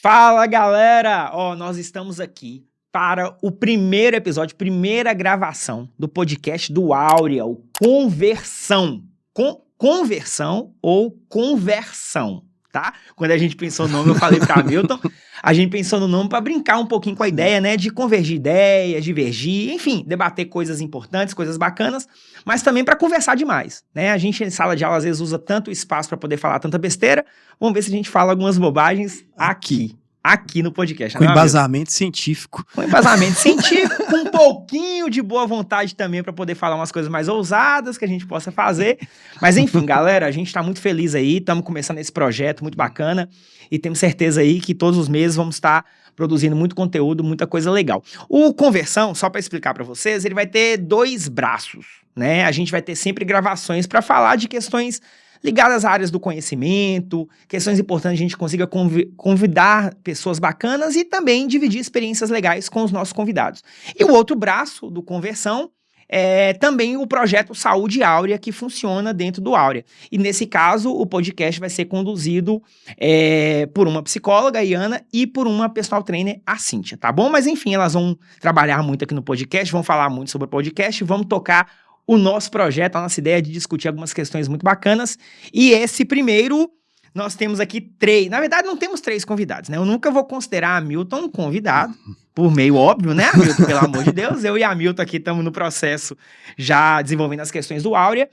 Fala, galera! Nós estamos aqui para o primeiro episódio, primeira gravação do podcast do Áurea, o Conversão. Conversão ou conversão, tá? Quando a gente pensou no nome, eu falei para Hamilton, a gente pensou no nome para brincar um pouquinho com a ideia, né? De convergir ideias, divergir, enfim, debater coisas importantes, coisas bacanas, mas também para conversar demais, né? A gente em sala de aula às vezes usa tanto espaço para poder falar tanta besteira. Vamos ver se a gente fala algumas bobagens aqui no podcast. Com embasamento científico. Com embasamento científico, com um pouquinho de boa vontade também para poder falar umas coisas mais ousadas que a gente possa fazer. Mas enfim, galera, a gente tá muito feliz aí, estamos começando esse projeto muito bacana e temos certeza aí que todos os meses vamos estar produzindo muito conteúdo, muita coisa legal. O Conversão, só para explicar para vocês, ele vai ter 2 braços, né? A gente vai ter sempre gravações para falar de questões ligadas a áreas do conhecimento, questões importantes, a gente consiga convidar pessoas bacanas e também dividir experiências legais com os nossos convidados. E o outro braço do Conversão é também o projeto Saúde Áurea, que funciona dentro do Áurea. E nesse caso, o podcast vai ser conduzido por uma psicóloga, a Iana, e por uma personal trainer, a Cíntia, tá bom? Mas enfim, elas vão trabalhar muito aqui no podcast, vão falar muito sobre o podcast, vamos tocar o nosso projeto, a nossa ideia de discutir algumas questões muito bacanas. E esse primeiro, nós temos aqui 3. Na verdade, não temos 3 convidados, né? Eu nunca vou considerar a Hamilton um convidado, por meio óbvio, né, Hamilton? Pelo amor de Deus, eu e a Hamilton aqui estamos no processo já desenvolvendo as questões do Áurea.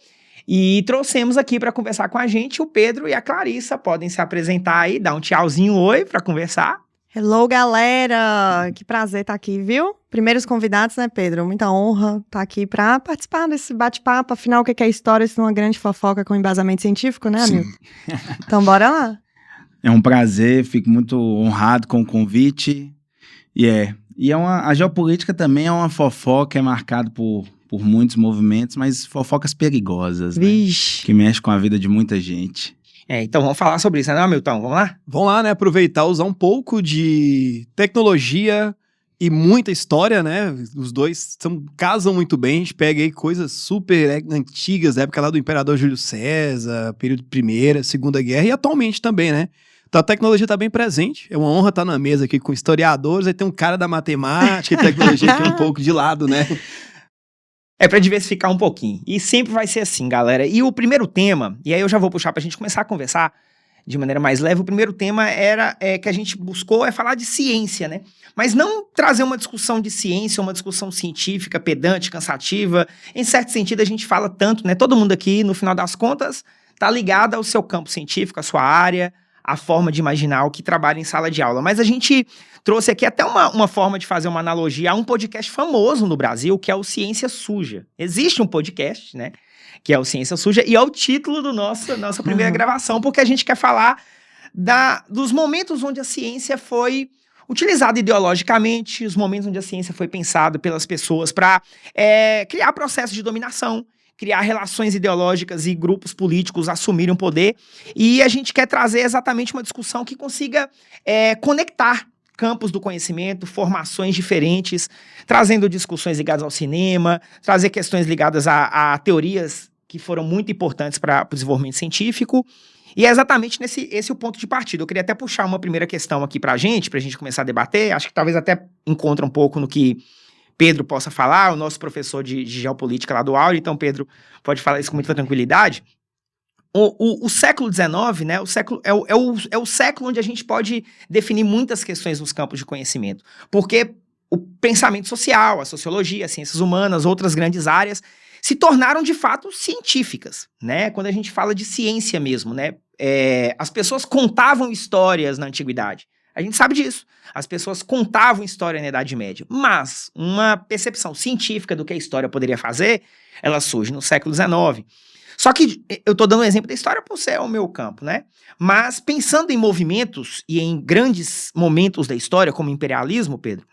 E trouxemos aqui para conversar com a gente o Pedro e a Clarissa. Podem se apresentar aí, dar um tchauzinho, oi, para conversar. Hello, galera! Que prazer estar aqui, viu? Primeiros convidados, né, Pedro? Muita honra estar aqui para participar desse bate-papo. Afinal, o que é história se não uma grande fofoca com embasamento científico, né, amigo? Então, bora lá. É um prazer, fico muito honrado com o convite. A geopolítica também é uma fofoca, é marcado por muitos movimentos, mas fofocas perigosas, né? Vixe. Que mexe com a vida de muita gente. Então vamos falar sobre isso, né, Hamilton? Vamos lá? Vamos lá, né? Aproveitar, usar um pouco de tecnologia e muita história, né? Os dois casam muito bem. A gente pega aí coisas super antigas, da época lá do Imperador Júlio César, período de Primeira, Segunda Guerra e atualmente também, né? Então a tecnologia está bem presente. É uma honra estar na mesa aqui com historiadores. Aí tem um cara da matemática e tecnologia aqui um pouco de lado, né? É para diversificar um pouquinho. E sempre vai ser assim, galera. E o primeiro tema, e aí eu já vou puxar pra gente começar a conversar de maneira mais leve, o primeiro tema que a gente buscou falar de ciência, né? Mas não trazer uma discussão de ciência, uma discussão científica, pedante, cansativa. Em certo sentido, a gente fala tanto, né? Todo mundo aqui, no final das contas, tá ligado ao seu campo científico, à sua área, a forma de imaginar o que trabalha em sala de aula. Mas a gente trouxe aqui até uma forma de fazer uma analogia a um podcast famoso no Brasil, que é o Ciência Suja. Existe um podcast, né, que é o Ciência Suja, e é o título do nossa primeira gravação, porque a gente quer falar dos momentos onde a ciência foi utilizada ideologicamente, os momentos onde a ciência foi pensada pelas pessoas para criar processos de dominação, criar relações ideológicas e grupos políticos assumirem o poder. E a gente quer trazer exatamente uma discussão que consiga conectar campos do conhecimento, formações diferentes, trazendo discussões ligadas ao cinema, trazer questões ligadas a teorias que foram muito importantes para o desenvolvimento científico. E é exatamente esse o ponto de partida. Eu queria até puxar uma primeira questão aqui para a gente começar a debater. Acho que talvez até encontre um pouco no que Pedro possa falar, o nosso professor de geopolítica lá do Áurea. Então, Pedro pode falar isso com muita tranquilidade. O século XIX, né, é o século onde a gente pode definir muitas questões nos campos de conhecimento, porque o pensamento social, a sociologia, as ciências humanas, outras grandes áreas, se tornaram de fato científicas, né? Quando a gente fala de ciência mesmo, né? As pessoas contavam histórias na antiguidade. A gente sabe disso. As pessoas contavam história na Idade Média, mas uma percepção científica do que a história poderia fazer, ela surge no século XIX. Só que eu estou dando um exemplo da história por ser o meu campo, né? Mas pensando em movimentos e em grandes momentos da história, como o imperialismo, Pedro,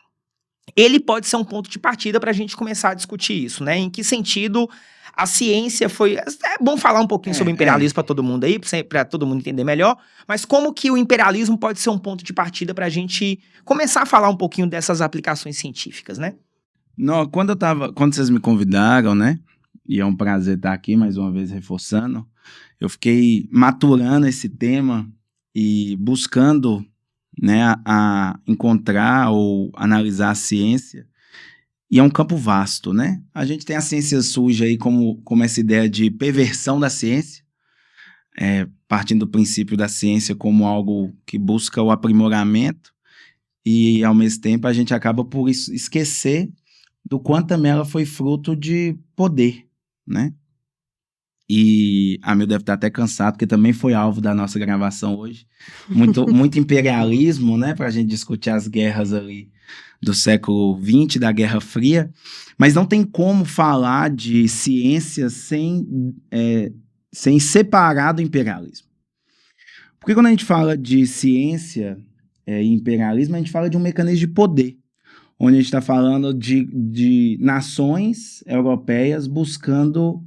ele pode ser um ponto de partida para a gente começar a discutir isso, né? Em que sentido a ciência foi... É bom falar um pouquinho sobre o imperialismo para todo mundo aí, para todo mundo entender melhor, mas como que o imperialismo pode ser um ponto de partida para a gente começar a falar um pouquinho dessas aplicações científicas, né? Não, quando vocês me convidaram, né? E é um prazer estar aqui, mais uma vez reforçando. Eu fiquei maturando esse tema e buscando né, a encontrar ou analisar a ciência. E é um campo vasto, né? A gente tem a ciência suja aí como essa ideia de perversão da ciência, partindo do princípio da ciência como algo que busca o aprimoramento, e ao mesmo tempo a gente acaba por esquecer do quanto também ela foi fruto de poder, né? E a Mil deve estar até cansado, porque também foi alvo da nossa gravação hoje. Muito imperialismo, né? Para a gente discutir as guerras ali do século XX, da Guerra Fria. Mas não tem como falar de ciência sem separar do imperialismo. Porque quando a gente fala de ciência e imperialismo, a gente fala de um mecanismo de poder, onde a gente está falando de nações europeias buscando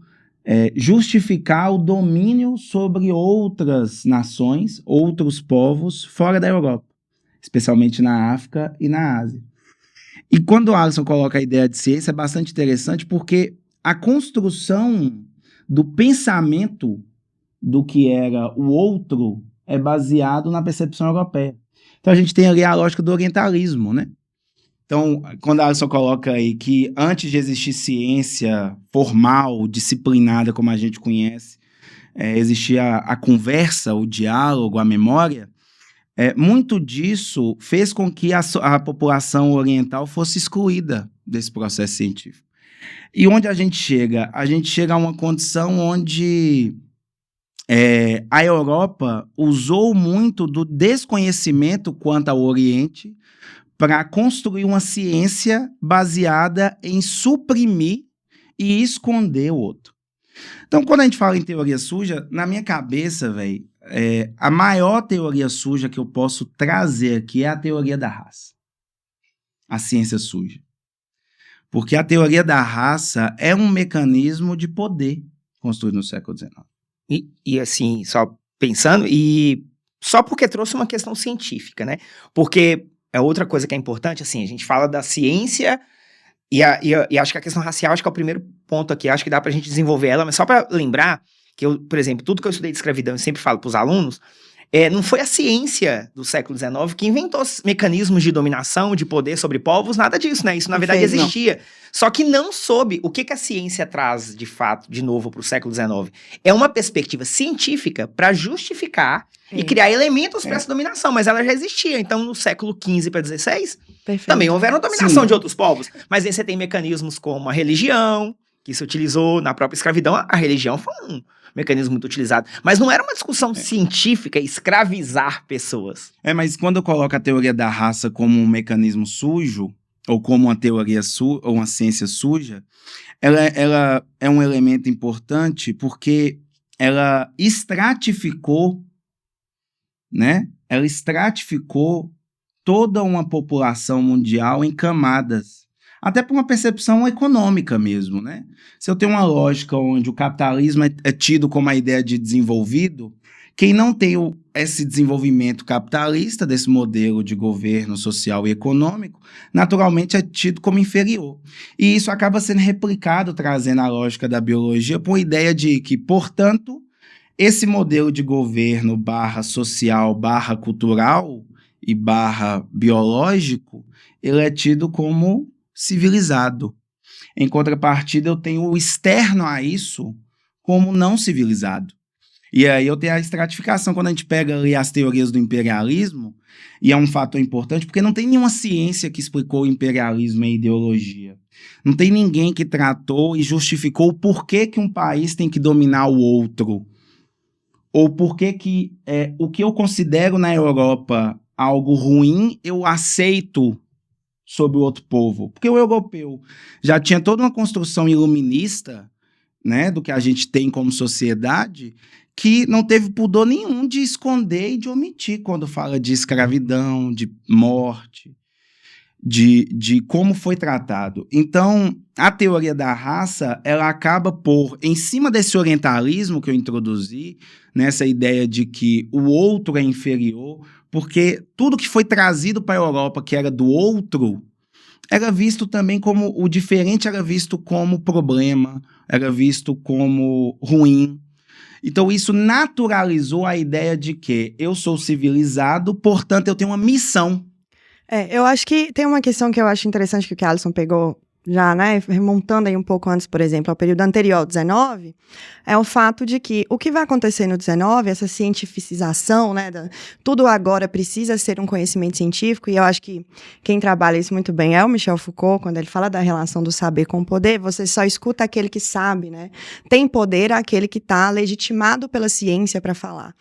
justificar o domínio sobre outras nações, outros povos fora da Europa, especialmente na África e na Ásia. E quando o Alisson coloca a ideia de ciência, é bastante interessante porque a construção do pensamento do que era o outro é baseado na percepção europeia. Então a gente tem ali a lógica do orientalismo, né? Então, quando a Alisson coloca aí que antes de existir ciência formal, disciplinada, como a gente conhece, existia a conversa, o diálogo, a memória, muito disso fez com que a população oriental fosse excluída desse processo científico. E onde a gente chega? A gente chega a uma condição onde a Europa usou muito do desconhecimento quanto ao Oriente para construir uma ciência baseada em suprimir e esconder o outro. Então, quando a gente fala em teoria suja, na minha cabeça, velho, a maior teoria suja que eu posso trazer aqui é a teoria da raça. A ciência suja. Porque a teoria da raça é um mecanismo de poder construído no século XIX. E assim, só pensando, e só porque trouxe uma questão científica, né? Porque é outra coisa que é importante, assim, a gente fala da ciência e acho que a questão racial, acho que é o primeiro ponto aqui, acho que dá pra gente desenvolver ela, mas só pra lembrar que eu, por exemplo, tudo que eu estudei de escravidão, eu sempre falo pros alunos, não foi a ciência do século XIX que inventou mecanismos de dominação, de poder sobre povos, nada disso, né? Isso, na verdade, existia. Só que não soube o que a ciência traz, de fato, de novo, para o século XIX. É uma perspectiva científica para justificar e criar elementos para essa dominação, mas ela já existia. Então, no século XV para XVI, também houveram dominação de outros povos. Mas aí você tem mecanismos como a religião, que se utilizou na própria escravidão. A religião foi um mecanismo muito utilizado. Mas não era uma discussão científica escravizar pessoas. Mas quando eu coloco a teoria da raça como um mecanismo sujo, ou como uma teoria ou uma ciência suja, ela é um elemento importante porque ela estratificou, né? Ela estratificou toda uma população mundial em camadas, até por uma percepção econômica mesmo, né? Se eu tenho uma lógica onde o capitalismo é tido como a ideia de desenvolvido, quem não tem esse desenvolvimento capitalista, desse modelo de governo social e econômico, naturalmente é tido como inferior. E isso acaba sendo replicado, trazendo a lógica da biologia, por ideia de que, portanto, esse modelo de governo /social, /cultural e /biológico, ele é tido como civilizado. Em contrapartida, eu tenho o externo a isso como não civilizado. E aí eu tenho a estratificação, quando a gente pega ali as teorias do imperialismo, e é um fator importante, porque não tem nenhuma ciência que explicou o imperialismo e a ideologia. Não tem ninguém que tratou e justificou o porquê que um país tem que dominar o outro. Ou porquê que o que eu considero na Europa algo ruim, eu aceito sobre o outro povo. Porque o europeu já tinha toda uma construção iluminista, né, do que a gente tem como sociedade, que não teve pudor nenhum de esconder e de omitir quando fala de escravidão, de morte, de como foi tratado. Então, a teoria da raça, ela acaba por, em cima desse orientalismo que eu introduzi, nessa ideia de que o outro é inferior, porque tudo que foi trazido para a Europa, que era do outro, era visto também como, o diferente era visto como problema, era visto como ruim. Então isso naturalizou a ideia de que eu sou civilizado, portanto eu tenho uma missão. Eu acho que tem uma questão que eu acho interessante que o Alisson pegou já, né, remontando aí um pouco antes, por exemplo, ao período anterior ao 19, é o fato de que o que vai acontecer no 19, essa cientificização, né, tudo agora precisa ser um conhecimento científico, e eu acho que quem trabalha isso muito bem é o Michel Foucault, quando ele fala da relação do saber com o poder, você só escuta aquele que sabe, né, tem poder aquele que está legitimado pela ciência para falar.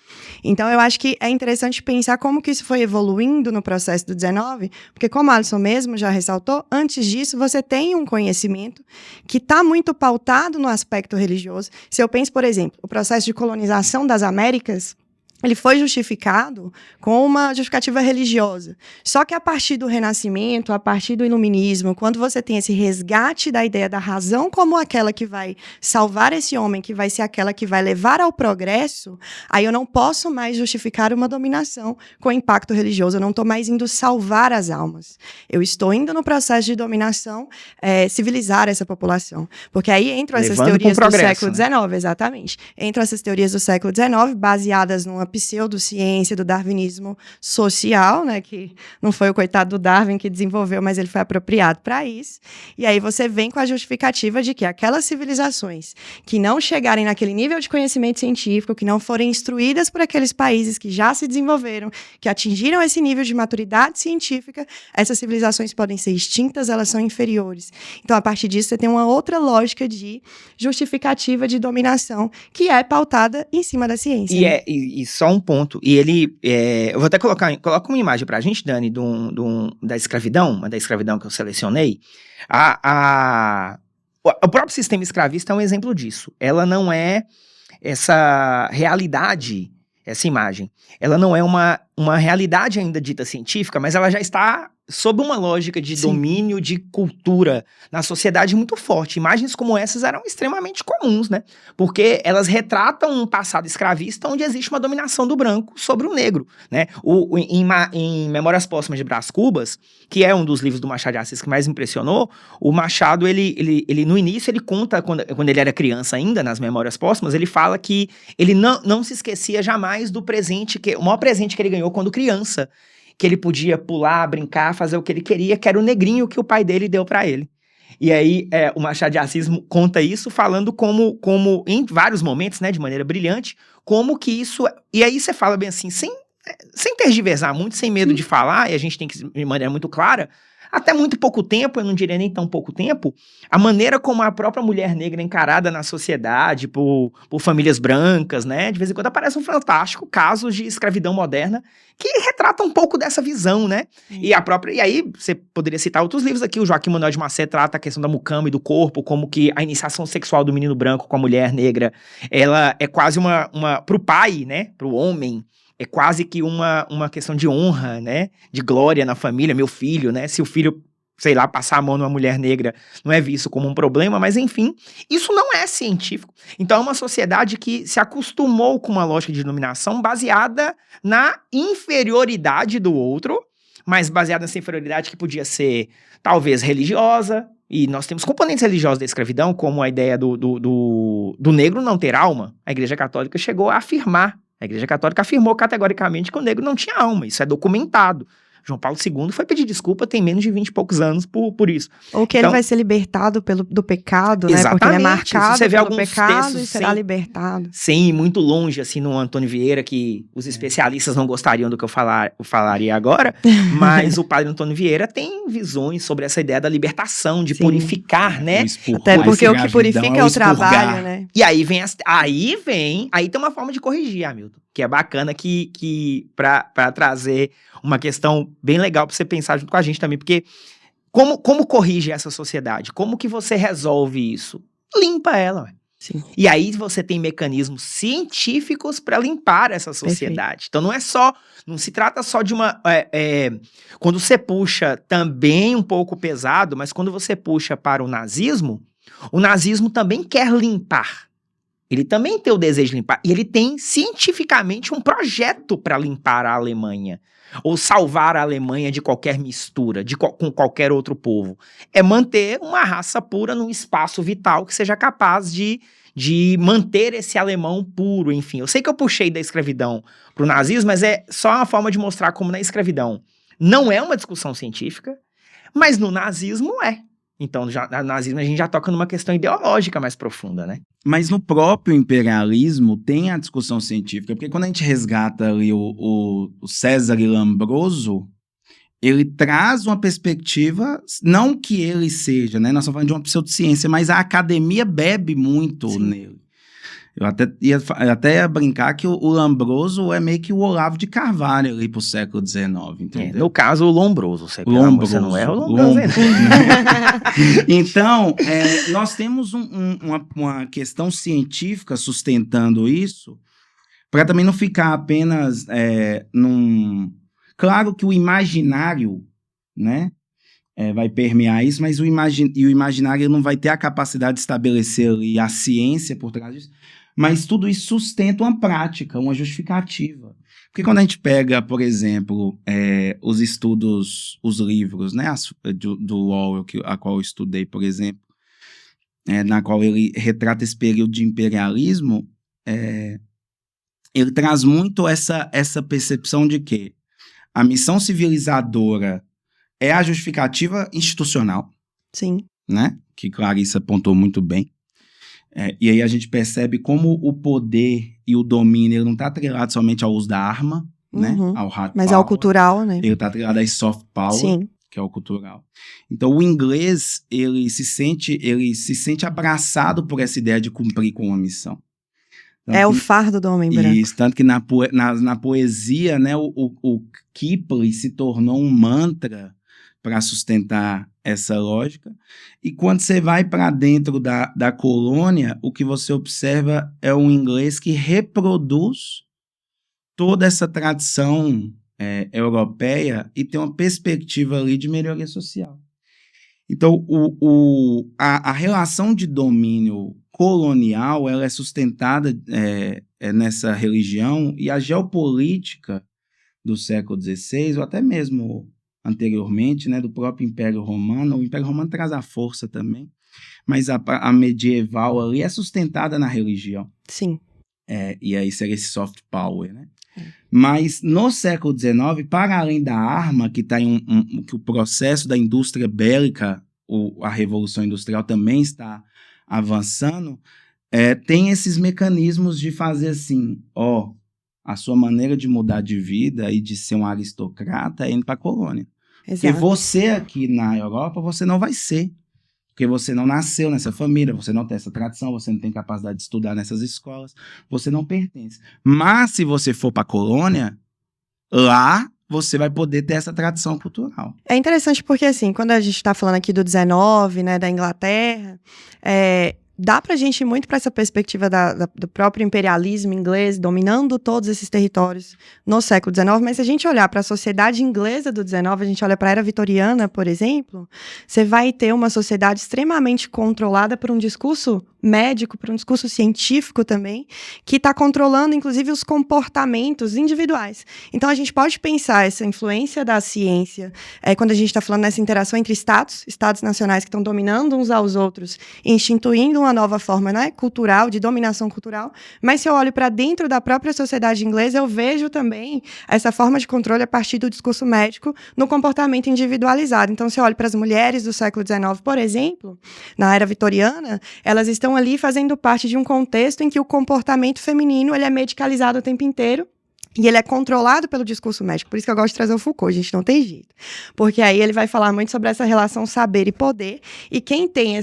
Então, eu acho que é interessante pensar como que isso foi evoluindo no processo do 19, porque como a Alisson mesmo já ressaltou, antes disso você tem um conhecimento que está muito pautado no aspecto religioso. Se eu penso, por exemplo, o processo de colonização das Américas, ele foi justificado com uma justificativa religiosa. Só que a partir do Renascimento, a partir do Iluminismo, quando você tem esse resgate da ideia da razão como aquela que vai salvar esse homem, que vai ser aquela que vai levar ao progresso, aí eu não posso mais justificar uma dominação com impacto religioso. Eu não estou mais indo salvar as almas. Eu estou indo no processo de dominação, civilizar essa população. Porque aí entram essas teorias do século XIX, exatamente. Entram essas teorias do século XIX, baseadas numa pseudociência do darwinismo social, né, que não foi o coitado do Darwin que desenvolveu, mas ele foi apropriado para isso. E aí você vem com a justificativa de que aquelas civilizações que não chegarem naquele nível de conhecimento científico, que não forem instruídas por aqueles países que já se desenvolveram, que atingiram esse nível de maturidade científica, essas civilizações podem ser extintas, elas são inferiores. Então, a partir disso, você tem uma outra lógica de justificativa de dominação, que é pautada em cima da ciência. E só um ponto, e ele, eu vou até coloca uma imagem pra gente, Dani, da escravidão que eu selecionei. O próprio sistema escravista é um exemplo disso. Ela não é essa realidade, essa imagem, ela não é uma realidade ainda dita científica, mas ela já está sob uma lógica de domínio de cultura na sociedade muito forte. Imagens como essas eram extremamente comuns, né? Porque elas retratam um passado escravista onde existe uma dominação do branco sobre o negro, né? Em Memórias Póstumas de Brás Cubas, que é um dos livros do Machado de Assis que mais impressionou, o Machado, ele no início, ele conta, quando ele era criança ainda, nas Memórias Póstumas, ele fala que ele não se esquecia jamais do presente, o maior presente que ele ganhou quando criança, que ele podia pular, brincar, fazer o que ele queria, que era o negrinho que o pai dele deu pra ele. E aí, o Machado de Assis conta isso, falando como em vários momentos, né, de maneira brilhante, como que isso... E aí você fala bem assim, sem tergiversar muito, sem medo de falar, e a gente tem que, de maneira muito clara, até muito pouco tempo, eu não diria nem tão pouco tempo, a maneira como a própria mulher negra é encarada na sociedade por famílias brancas, né? De vez em quando aparece um fantástico casos de escravidão moderna que retrata um pouco dessa visão, né? E aí você poderia citar outros livros aqui, o Joaquim Manuel de Macedo trata a questão da mucama e do corpo, como que a iniciação sexual do menino branco com a mulher negra, ela é quase pro pai, né? Pro homem, é quase que uma questão de honra, né? De glória na família, meu filho, né? Se o filho, sei lá, passar a mão numa mulher negra, não é visto como um problema, mas enfim, isso não é científico. Então é uma sociedade que se acostumou com uma lógica de dominação baseada na inferioridade do outro, mas baseada nessa inferioridade que podia ser, talvez, religiosa, e nós temos componentes religiosos da escravidão, como a ideia do negro não ter alma. A Igreja Católica chegou a afirmar. A Igreja Católica afirmou categoricamente que o negro não tinha alma, isso é documentado. João Paulo II foi pedir desculpa, tem menos de 20 e poucos anos por isso. Ou que ele vai ser libertado do pecado, né? Porque ele é marcado você vê pelo pecado e será libertado. Sim, muito longe, assim, no Antônio Vieira, que os especialistas não gostariam do que eu falaria agora, mas o padre Antônio Vieira tem visões sobre essa ideia da libertação, de purificar, né? Até porque o que purifica é o trabalho, né? E aí aí tem uma forma de corrigir, Hamilton, que é bacana pra trazer uma questão bem legal pra você pensar junto com a gente também, porque como corrige essa sociedade? Como que você resolve isso? Limpa ela, ué. Sim. E aí você tem mecanismos científicos para limpar essa sociedade. Então não se trata só de uma... quando você puxa também um pouco pesado, mas quando você puxa para o nazismo também quer limpar. Ele também tem o desejo de limpar. E ele tem cientificamente um projeto para limpar a Alemanha. Ou salvar a Alemanha de qualquer mistura, com qualquer outro povo. É manter uma raça pura num espaço vital que seja capaz de de manter esse alemão puro, enfim. Eu sei que eu puxei da escravidão pro nazismo, mas é só uma forma de mostrar como na escravidão não é uma discussão científica, mas no nazismo é. Então, no nazismo a gente já toca numa questão ideológica mais profunda, né? Mas no próprio imperialismo tem a discussão científica, porque quando a gente resgata ali o César Lombroso, ele traz uma perspectiva, não que ele seja, né? Nós estamos falando de uma pseudociência, mas a academia bebe muito nele. Eu até ia brincar que o Lombroso é meio que o Olavo de Carvalho ali pro século XIX, entendeu? No caso, o Lombroso. Você não é o Lombroso. Então, nós temos uma questão científica sustentando isso, para também não ficar apenas Claro que o imaginário, né, vai permear isso, mas o imaginário não vai ter a capacidade de estabelecer ali a ciência por trás disso, mas tudo isso sustenta uma prática, uma justificativa. Porque quando a gente pega, por exemplo, os estudos, os livros, né, do Orwell, a qual eu estudei, por exemplo, na qual ele retrata esse período de imperialismo, ele traz muito essa percepção de que a missão civilizadora é a justificativa institucional. Sim. Né? Que Clarice apontou muito bem. E aí a gente percebe como o poder e o domínio ele não está atrelado somente ao uso da arma, né? Ao hard mas power. ao cultural, né? Ele está atrelado ao soft power, Sim. que é o cultural. Então o inglês ele se sente abraçado por essa ideia de cumprir com uma missão. Tanto o fardo do homem branco. Isso, tanto que na poesia, né, o Kipling se tornou um mantra para sustentar essa lógica. E quando você vai para dentro da colônia, o que você observa é um inglês que reproduz toda essa tradição europeia e tem uma perspectiva ali de melhoria social. Então, a relação de domínio colonial ela é sustentada nessa religião, e a geopolítica do século XVI, ou até mesmo anteriormente, né, do próprio Império Romano. O Império Romano traz a força também, mas a medieval ali é sustentada na religião. Sim. E aí seria esse soft power, né? Mas no século XIX, para além da arma, que está que o processo da indústria bélica, a Revolução Industrial também está avançando, tem esses mecanismos de fazer assim, a sua maneira de mudar de vida e de ser um aristocrata é indo para a colônia. Exato. Porque você aqui na Europa, você não vai ser. Porque você não nasceu nessa família, você não tem essa tradição, você não tem capacidade de estudar nessas escolas, você não pertence. Mas se você for para a colônia, lá você vai poder ter essa tradição cultural. É interessante porque, assim, quando a gente está falando aqui do 19, né, da Inglaterra, dá pra gente ir muito para essa perspectiva do próprio imperialismo inglês dominando todos esses territórios no século XIX, mas se a gente olhar para a sociedade inglesa do XIX, a gente olha para a era vitoriana, por exemplo, você vai ter uma sociedade extremamente controlada por um discurso médico, por um discurso científico também, que está controlando, inclusive, os comportamentos individuais. Então, a gente pode pensar essa influência da ciência, quando a gente está falando nessa interação entre estados nacionais que estão dominando uns aos outros, instituindo uma nova forma, né, cultural, de dominação cultural, mas se eu olho para dentro da própria sociedade inglesa, eu vejo também essa forma de controle a partir do discurso médico no comportamento individualizado. Então, se eu olho para as mulheres do século XIX, por exemplo, na era vitoriana, elas estão ali fazendo parte de um contexto em que o comportamento feminino ele é medicalizado o tempo inteiro, e ele é controlado pelo discurso médico. Por isso que eu gosto de trazer o Foucault, gente, não tem jeito. Porque aí ele vai falar muito sobre essa relação saber e poder, e quem tem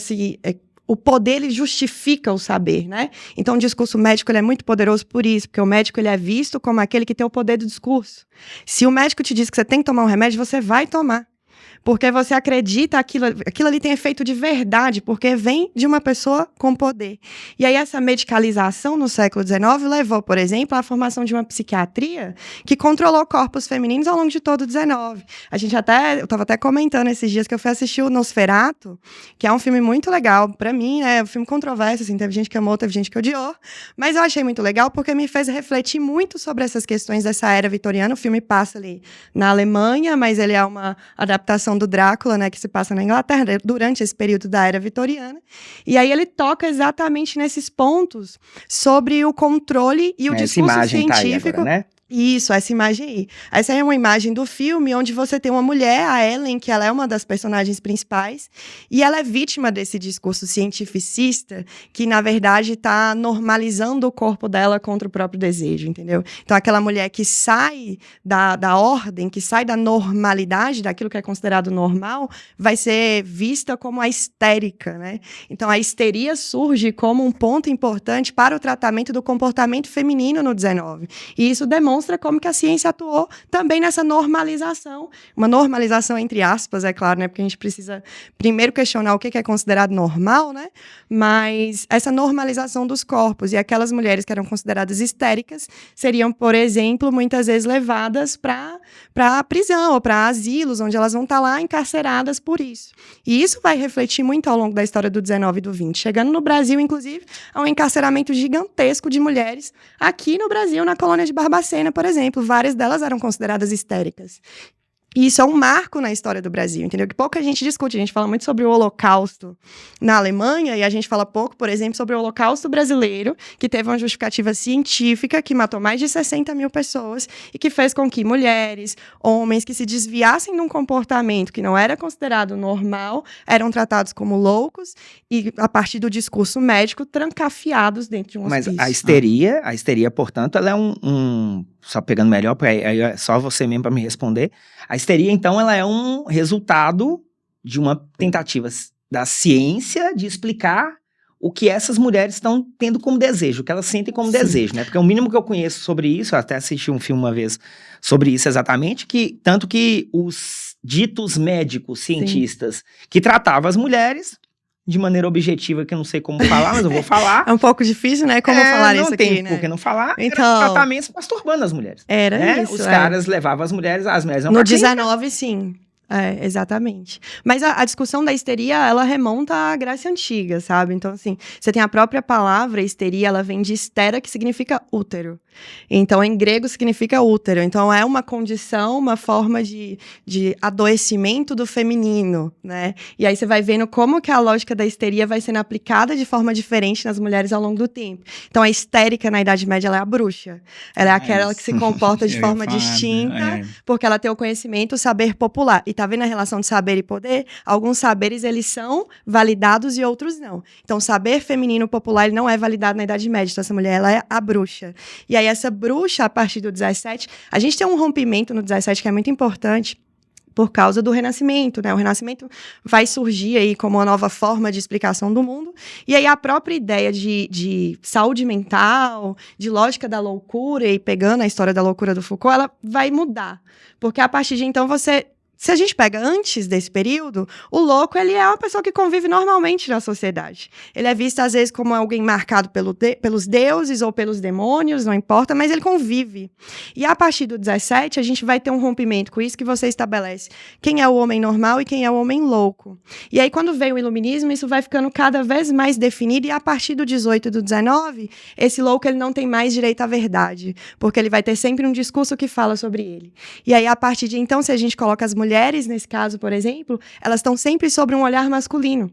o poder, ele justifica o saber, né? Então, o discurso médico ele é muito poderoso por isso, porque o médico ele é visto como aquele que tem o poder do discurso. Se o médico te diz que você tem que tomar um remédio, você vai tomar. Porque você acredita que aquilo ali tem efeito de verdade, porque vem de uma pessoa com poder. E aí essa medicalização no século XIX levou, por exemplo, à formação de uma psiquiatria que controlou corpos femininos ao longo de todo o XIX. Eu estava até comentando esses dias que eu fui assistir o Nosferatu, que é um filme muito legal. Para mim, é um filme controverso, assim, teve gente que amou, teve gente que odiou, mas eu achei muito legal porque me fez refletir muito sobre essas questões dessa era vitoriana. O filme passa ali na Alemanha, mas ele é uma adaptação adaptação do Drácula, né, que se passa na Inglaterra durante esse período da Era Vitoriana. E aí ele toca exatamente nesses pontos sobre o controle e o Essa discurso imagem tá aí científico. agora, né? Isso, essa imagem aí. Essa é uma imagem do filme onde você tem uma mulher, a Ellen, que ela é uma das personagens principais, e ela é vítima desse discurso cientificista que, na verdade, está normalizando o corpo dela contra o próprio desejo, entendeu? Então, aquela mulher que sai da ordem, que sai da normalidade, daquilo que é considerado normal, vai ser vista como a histérica, né? Então, a histeria surge como um ponto importante para o tratamento do comportamento feminino no 19. E isso demonstra como que a ciência atuou também nessa normalização. Uma normalização entre aspas, é claro, né? Porque a gente precisa primeiro questionar o que é considerado normal, né? Mas essa normalização dos corpos. E aquelas mulheres que eram consideradas histéricas seriam, por exemplo, muitas vezes levadas para prisão ou para asilos, onde elas vão estar lá encarceradas por isso. E isso vai refletir muito ao longo da história do 19 e do 20. Chegando no Brasil, inclusive, a um encarceramento gigantesco de mulheres aqui no Brasil, na colônia de Barbacena, por exemplo, várias delas eram consideradas histéricas. E isso é um marco na história do Brasil, entendeu? Que pouca gente discute. A gente fala muito sobre o Holocausto na Alemanha e a gente fala pouco, por exemplo, sobre o Holocausto brasileiro, que teve uma justificativa científica que matou mais de 60 mil pessoas e que fez com que mulheres, homens que se desviassem de um comportamento que não era considerado normal, eram tratados como loucos e, a partir do discurso médico, trancafiados dentro de um Mas hospício. a histeria, portanto, ela é só pegando melhor, porque aí é só você mesmo para me responder. A histeria, então, ela é um resultado de uma tentativa da ciência de explicar o que essas mulheres estão tendo como desejo, o que elas sentem como desejo, né? Porque o mínimo que eu conheço sobre isso, eu até assisti um filme uma vez sobre isso exatamente, tanto que os ditos médicos, cientistas, que tratavam as mulheres de maneira objetiva, que eu não sei como falar, mas eu vou falar. É um pouco difícil, né? Como falar isso aqui, né? Não tem por que não falar. Então, era tratamentos masturbando as mulheres. Era né? isso. Os caras levavam as mulheres não No pra 19, sim. É, exatamente. Mas a discussão da histeria, ela remonta à Grécia Antiga, sabe? Então, assim, você tem a própria palavra histeria, ela vem de histera, que significa útero. Então, em grego, significa útero. Então, é uma condição, uma forma de adoecimento do feminino, né? E aí você vai vendo como que a lógica da histeria vai sendo aplicada de forma diferente nas mulheres ao longo do tempo. Então, a histérica, na Idade Média, ela é a bruxa. Ela é aquela que se comporta de forma distinta, porque ela tem o conhecimento, o saber popular. E tá vendo a relação de saber e poder? Alguns saberes, eles são validados e outros não. Então, o saber feminino popular, ele não é validado na Idade Média. Então, essa mulher, ela é a bruxa. E aí, essa bruxa, a partir do 17, a gente tem um rompimento no 17 que é muito importante, por causa do Renascimento, né? O Renascimento vai surgir aí como uma nova forma de explicação do mundo, e aí a própria ideia de saúde mental, de lógica da loucura, e pegando a história da loucura do Foucault, ela vai mudar, porque a partir de então se a gente pega antes desse período, o louco, ele é uma pessoa que convive normalmente na sociedade. Ele é visto, às vezes, como alguém marcado pelos deuses ou pelos demônios, não importa, mas ele convive. E a partir do 17, a gente vai ter um rompimento com isso que você estabelece quem é o homem normal e quem é o homem louco. E aí, quando vem o iluminismo, isso vai ficando cada vez mais definido, e a partir do 18 e do 19, esse louco, ele não tem mais direito à verdade, porque ele vai ter sempre um discurso que fala sobre ele. E aí, a partir de então, se a gente coloca as mulheres, nesse caso, por exemplo, elas estão sempre sobre um olhar masculino.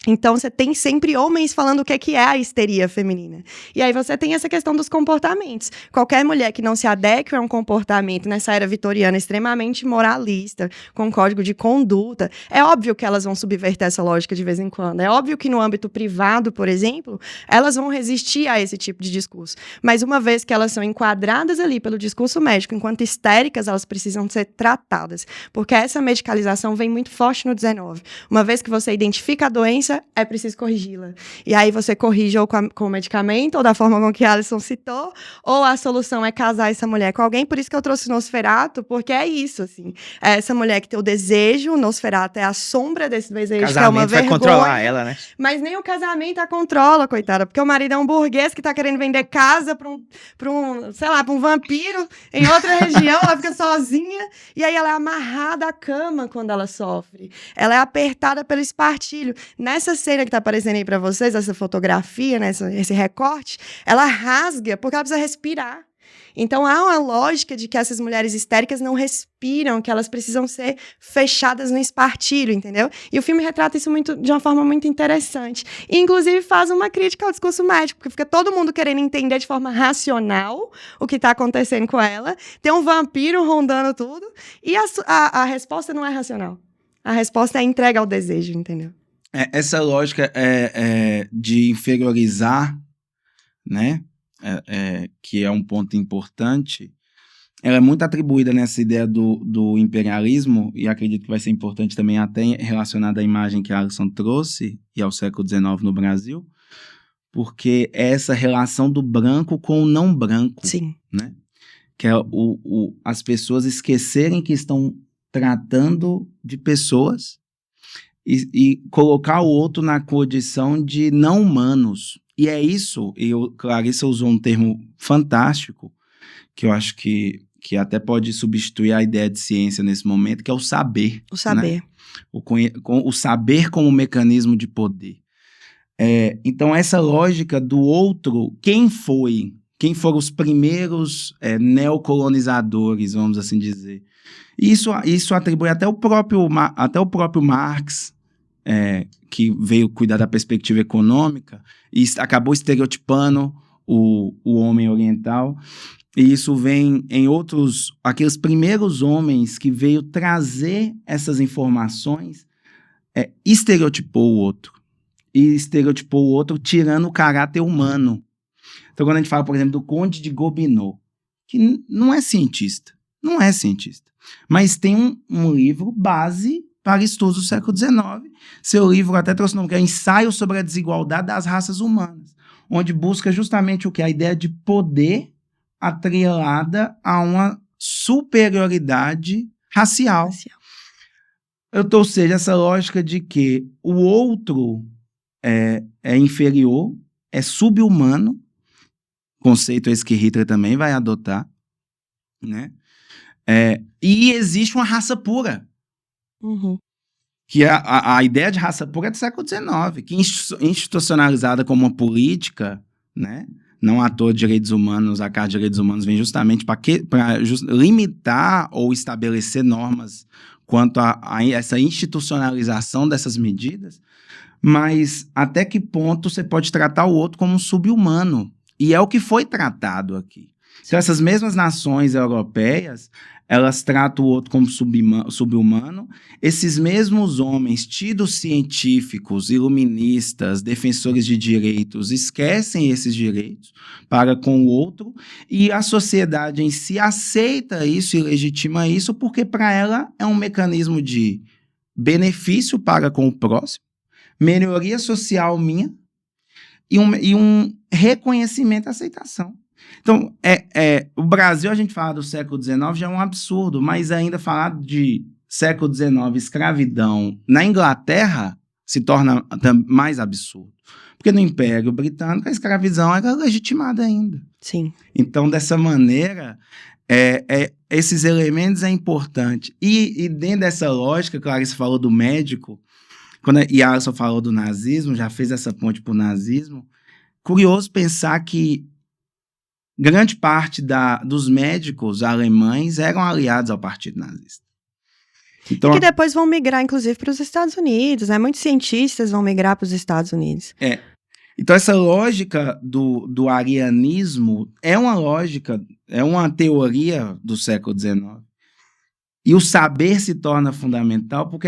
Então, você tem sempre homens falando o que é a histeria feminina. E aí você tem essa questão dos comportamentos. Qualquer mulher que não se adeque a um comportamento nessa era vitoriana extremamente moralista, com código de conduta, é óbvio que elas vão subverter essa lógica de vez em quando. É óbvio que no âmbito privado, por exemplo, elas vão resistir a esse tipo de discurso. Mas uma vez que elas são enquadradas ali pelo discurso médico, enquanto histéricas, elas precisam ser tratadas. Porque essa medicalização vem muito forte no 19. Uma vez que você identifica a doença, é preciso corrigi-la. E aí você corrige ou com o medicamento, ou da forma com que a Alisson citou, ou a solução é casar essa mulher com alguém. Por isso que eu trouxe o Nosferatu, porque é isso, assim. É essa mulher que tem o desejo, o Nosferatu é a sombra desse desejo, que é uma vergonha. Vai controlar ela, né? Mas nem o casamento a controla, coitada, porque o marido é um burguês que tá querendo vender casa pra um vampiro em outra região, ela fica sozinha, e aí ela é amarrada à cama quando ela sofre. Ela é apertada pelo espartilho. Nessa cena que tá aparecendo aí pra vocês, essa fotografia, né, esse recorte, ela rasga porque ela precisa respirar. Então há uma lógica de que essas mulheres histéricas não respiram, que elas precisam ser fechadas no espartilho, entendeu? E o filme retrata isso de uma forma muito interessante. E, inclusive, faz uma crítica ao discurso médico, porque fica todo mundo querendo entender de forma racional o que está acontecendo com ela. Tem um vampiro rondando tudo. E a resposta não é racional. A resposta é entrega ao desejo, entendeu? Essa lógica de inferiorizar, né? Que é um ponto importante, ela é muito atribuída nessa ideia do imperialismo, e acredito que vai ser importante também até relacionada à imagem que a Alisson trouxe, e ao século XIX no Brasil, porque é essa relação do branco com o não branco. Sim. Né? Que é as pessoas esquecerem que estão tratando de pessoas e colocar o outro na condição de não humanos. E é isso, e Clarissa usou um termo fantástico, que eu acho que até pode substituir a ideia de ciência nesse momento, que é o saber. O saber. Né? O saber como mecanismo de poder. Então, essa lógica do outro, quem foram os primeiros neocolonizadores, vamos assim dizer. Isso atribui até o próprio Marx, que veio cuidar da perspectiva econômica e acabou estereotipando o homem oriental. E isso vem em aqueles primeiros homens que veio trazer essas informações, estereotipou o outro. E estereotipou o outro tirando o caráter humano. Então, quando a gente fala, por exemplo, do Conde de Gobineau, que não é cientista, mas tem um livro base para estudos do século XIX. Seu livro até trouxe o nome, que é Ensaio sobre a Desigualdade das Raças Humanas, onde busca justamente o que? A ideia de poder atrelada a uma superioridade racial. Ou seja, essa lógica de que o outro é inferior, é sub-humano, conceito esse que Hitler também vai adotar, né? E existe uma raça pura. Uhum. Que a ideia de raça pura é do século XIX, que institucionalizada como uma política, né? Não à toa direitos humanos, a Carta de Direitos Humanos vem justamente para limitar ou estabelecer normas quanto a essa institucionalização dessas medidas, mas até que ponto você pode tratar o outro como um sub-humano? E é o que foi tratado aqui. Então, essas mesmas nações europeias, elas tratam o outro como sub-humano. Esses mesmos homens, tidos científicos, iluministas, defensores de direitos, esquecem esses direitos para com o outro, e a sociedade em si aceita isso e legitima isso, porque para ela é um mecanismo de benefício para com o próximo, melhoria social minha, e um reconhecimento e aceitação. Então, o Brasil, a gente fala do século XIX, já é um absurdo, mas ainda falar de século XIX, escravidão, na Inglaterra, se torna mais absurdo. Porque no Império Britânico, a escravidão era legitimada ainda. Sim. Então, dessa maneira, esses elementos é importante. E dentro dessa lógica, Clarice falou do médico, quando a Alisson falou do nazismo, já fez essa ponte para o nazismo, curioso pensar que grande parte dos médicos alemães eram aliados ao Partido Nazista. Então, e que depois vão migrar, inclusive, para os Estados Unidos, né? Muitos cientistas vão migrar para os Estados Unidos. Então, essa lógica do arianismo é uma lógica, é uma teoria do século XIX. E o saber se torna fundamental porque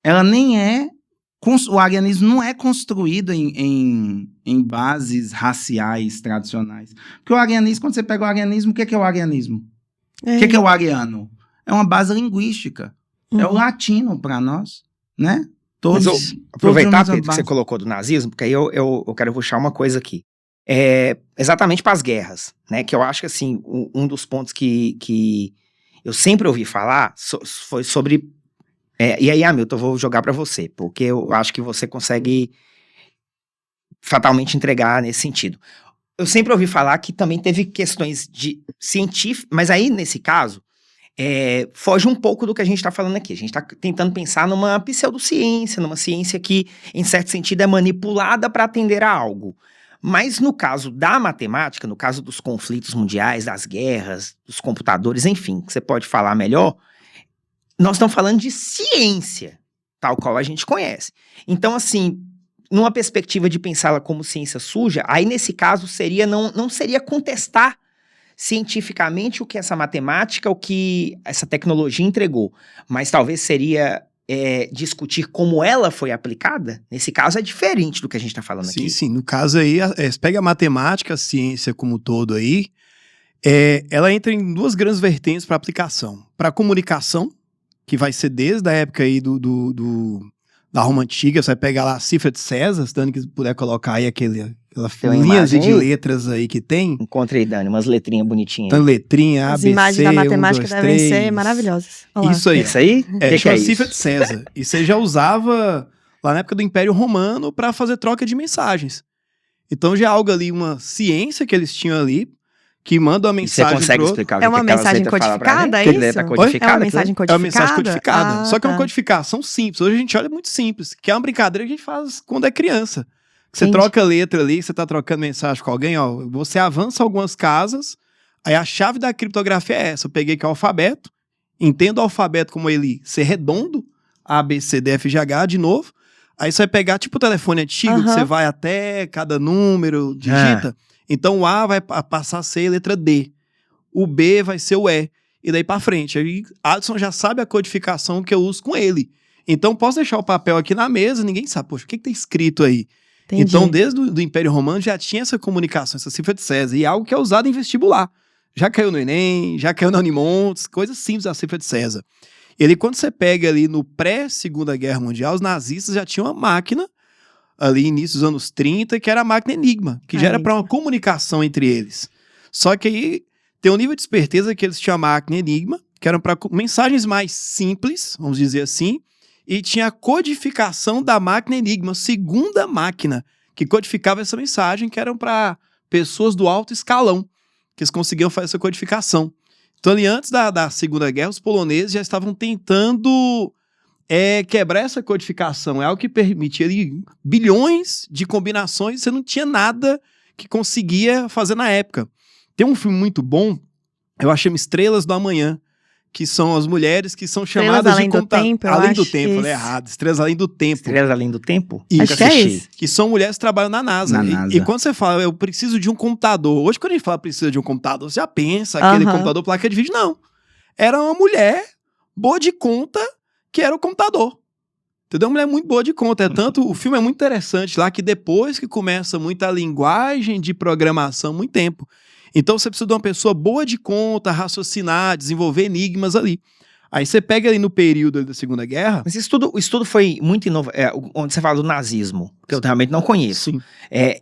ela nem o arianismo não é construído em bases raciais tradicionais. Porque o arianismo, quando você pega o arianismo, o que é o arianismo? O que é o ariano? É uma base linguística. É o latino para nós, né? Aproveitar, Pedro, que você colocou do nazismo, porque aí eu quero puxar uma coisa aqui. Exatamente para as guerras, né? Que eu acho que, assim, um dos pontos que eu sempre ouvi falar foi sobre... e aí, Hamilton, eu vou jogar para você, porque eu acho que você consegue fatalmente entregar nesse sentido. Eu sempre ouvi falar que também teve questões de científico, mas aí, nesse caso, foge um pouco do que a gente está falando aqui. A gente está tentando pensar numa pseudociência, numa ciência que, em certo sentido, é manipulada para atender a algo. Mas no caso da matemática, no caso dos conflitos mundiais, das guerras, dos computadores, enfim, que você pode falar melhor, nós estamos falando de ciência, tal qual a gente conhece. Então, assim, numa perspectiva de pensá-la como ciência suja, aí nesse caso seria não seria contestar cientificamente o que essa matemática, o que essa tecnologia entregou, mas talvez seria discutir como ela foi aplicada. Nesse caso é diferente do que a gente está falando aqui. Sim. No caso aí, você pega a matemática, a ciência como um todo aí, ela entra em duas grandes vertentes para aplicação. Para comunicação, que vai ser desde a época aí da Roma Antiga, você vai pegar lá a cifra de César, se Dani puder colocar aí aquela linhas de letras aí que tem. Encontrei, Dani, umas letrinhas bonitinhas. Então, letrinha, As ABC, imagens da matemática 1, 2, devem 3. ser maravilhosas. Olha lá. Isso aí. Isso aí? Que Chama é isso? cifra de César. E você já usava lá na época do Império Romano para fazer troca de mensagens. Então já é algo ali, uma ciência que eles tinham ali, que manda uma E você mensagem consegue pro outro. explicar o É que uma aquelas mensagem letras falam pra codificada, gente? é Que letra isso? codificada, É uma que mensagem É uma codificada? mensagem codificada. Só que é uma tá. codificação simples. Hoje a gente olha muito simples, que é uma brincadeira que a gente faz quando é criança. Você Entendi. troca a letra ali, você tá trocando mensagem com alguém, ó, você avança algumas casas, aí a chave da criptografia é essa. Eu peguei aqui o alfabeto, entendo o alfabeto como ele ser redondo, A, B, C, D, F, G, H, de novo. Aí você vai pegar tipo o telefone antigo, que Aham. você vai até cada número, digita. Então o A vai passar a ser a letra D. O B vai ser o E. E daí pra frente. Aí Adson já sabe a codificação que eu uso com ele. Então posso deixar o papel aqui na mesa, ninguém sabe, poxa, o que tá escrito aí? Entendi. Então, desde o Império Romano já tinha essa comunicação, essa cifra de César, e é algo que é usado em vestibular. Já caiu no Enem, já caiu na Unimontes, coisas simples da cifra de César. Ele, quando você pega ali no pré-Segunda Guerra Mundial, os nazistas já tinham uma máquina, ali início dos anos 30, que era a máquina Enigma, que já era para uma comunicação entre eles. Só que aí tem um nível de esperteza que eles tinham a máquina Enigma, que eram para mensagens mais simples, vamos dizer assim, e tinha a codificação da máquina Enigma, segunda máquina, que codificava essa mensagem, que eram para pessoas do alto escalão, que eles conseguiam fazer essa codificação. Então, ali antes da Segunda Guerra, os poloneses já estavam tentando quebrar essa codificação. É algo que permitia ali bilhões de combinações, você não tinha nada que conseguia fazer na época. Tem um filme muito bom, eu acho Estrelas do Amanhã, que são as mulheres que são Estrelas chamadas Além de do Tempo, eu Além do acho, Tempo, isso. falei errado. Estrelas Além do Tempo. Estrelas Além do Tempo? Isso. Acho que é isso. Que são mulheres que trabalham na NASA. Na E- NASA. E, quando você fala, eu preciso de um computador. Hoje, quando a gente fala precisa de um computador, você já pensa aquele Aham. computador placa de vídeo. Não. Era uma mulher boa de conta que era o computador. Entendeu? Uma mulher muito boa de conta. Tanto, o filme é muito interessante lá, que depois que começa muita linguagem de programação, muito tempo. Então, você precisa de uma pessoa boa de conta, raciocinar, desenvolver enigmas ali. Aí você pega ali no período ali da Segunda Guerra. Mas o estudo foi muito inovador, onde você fala do nazismo, que eu realmente não conheço. Sim.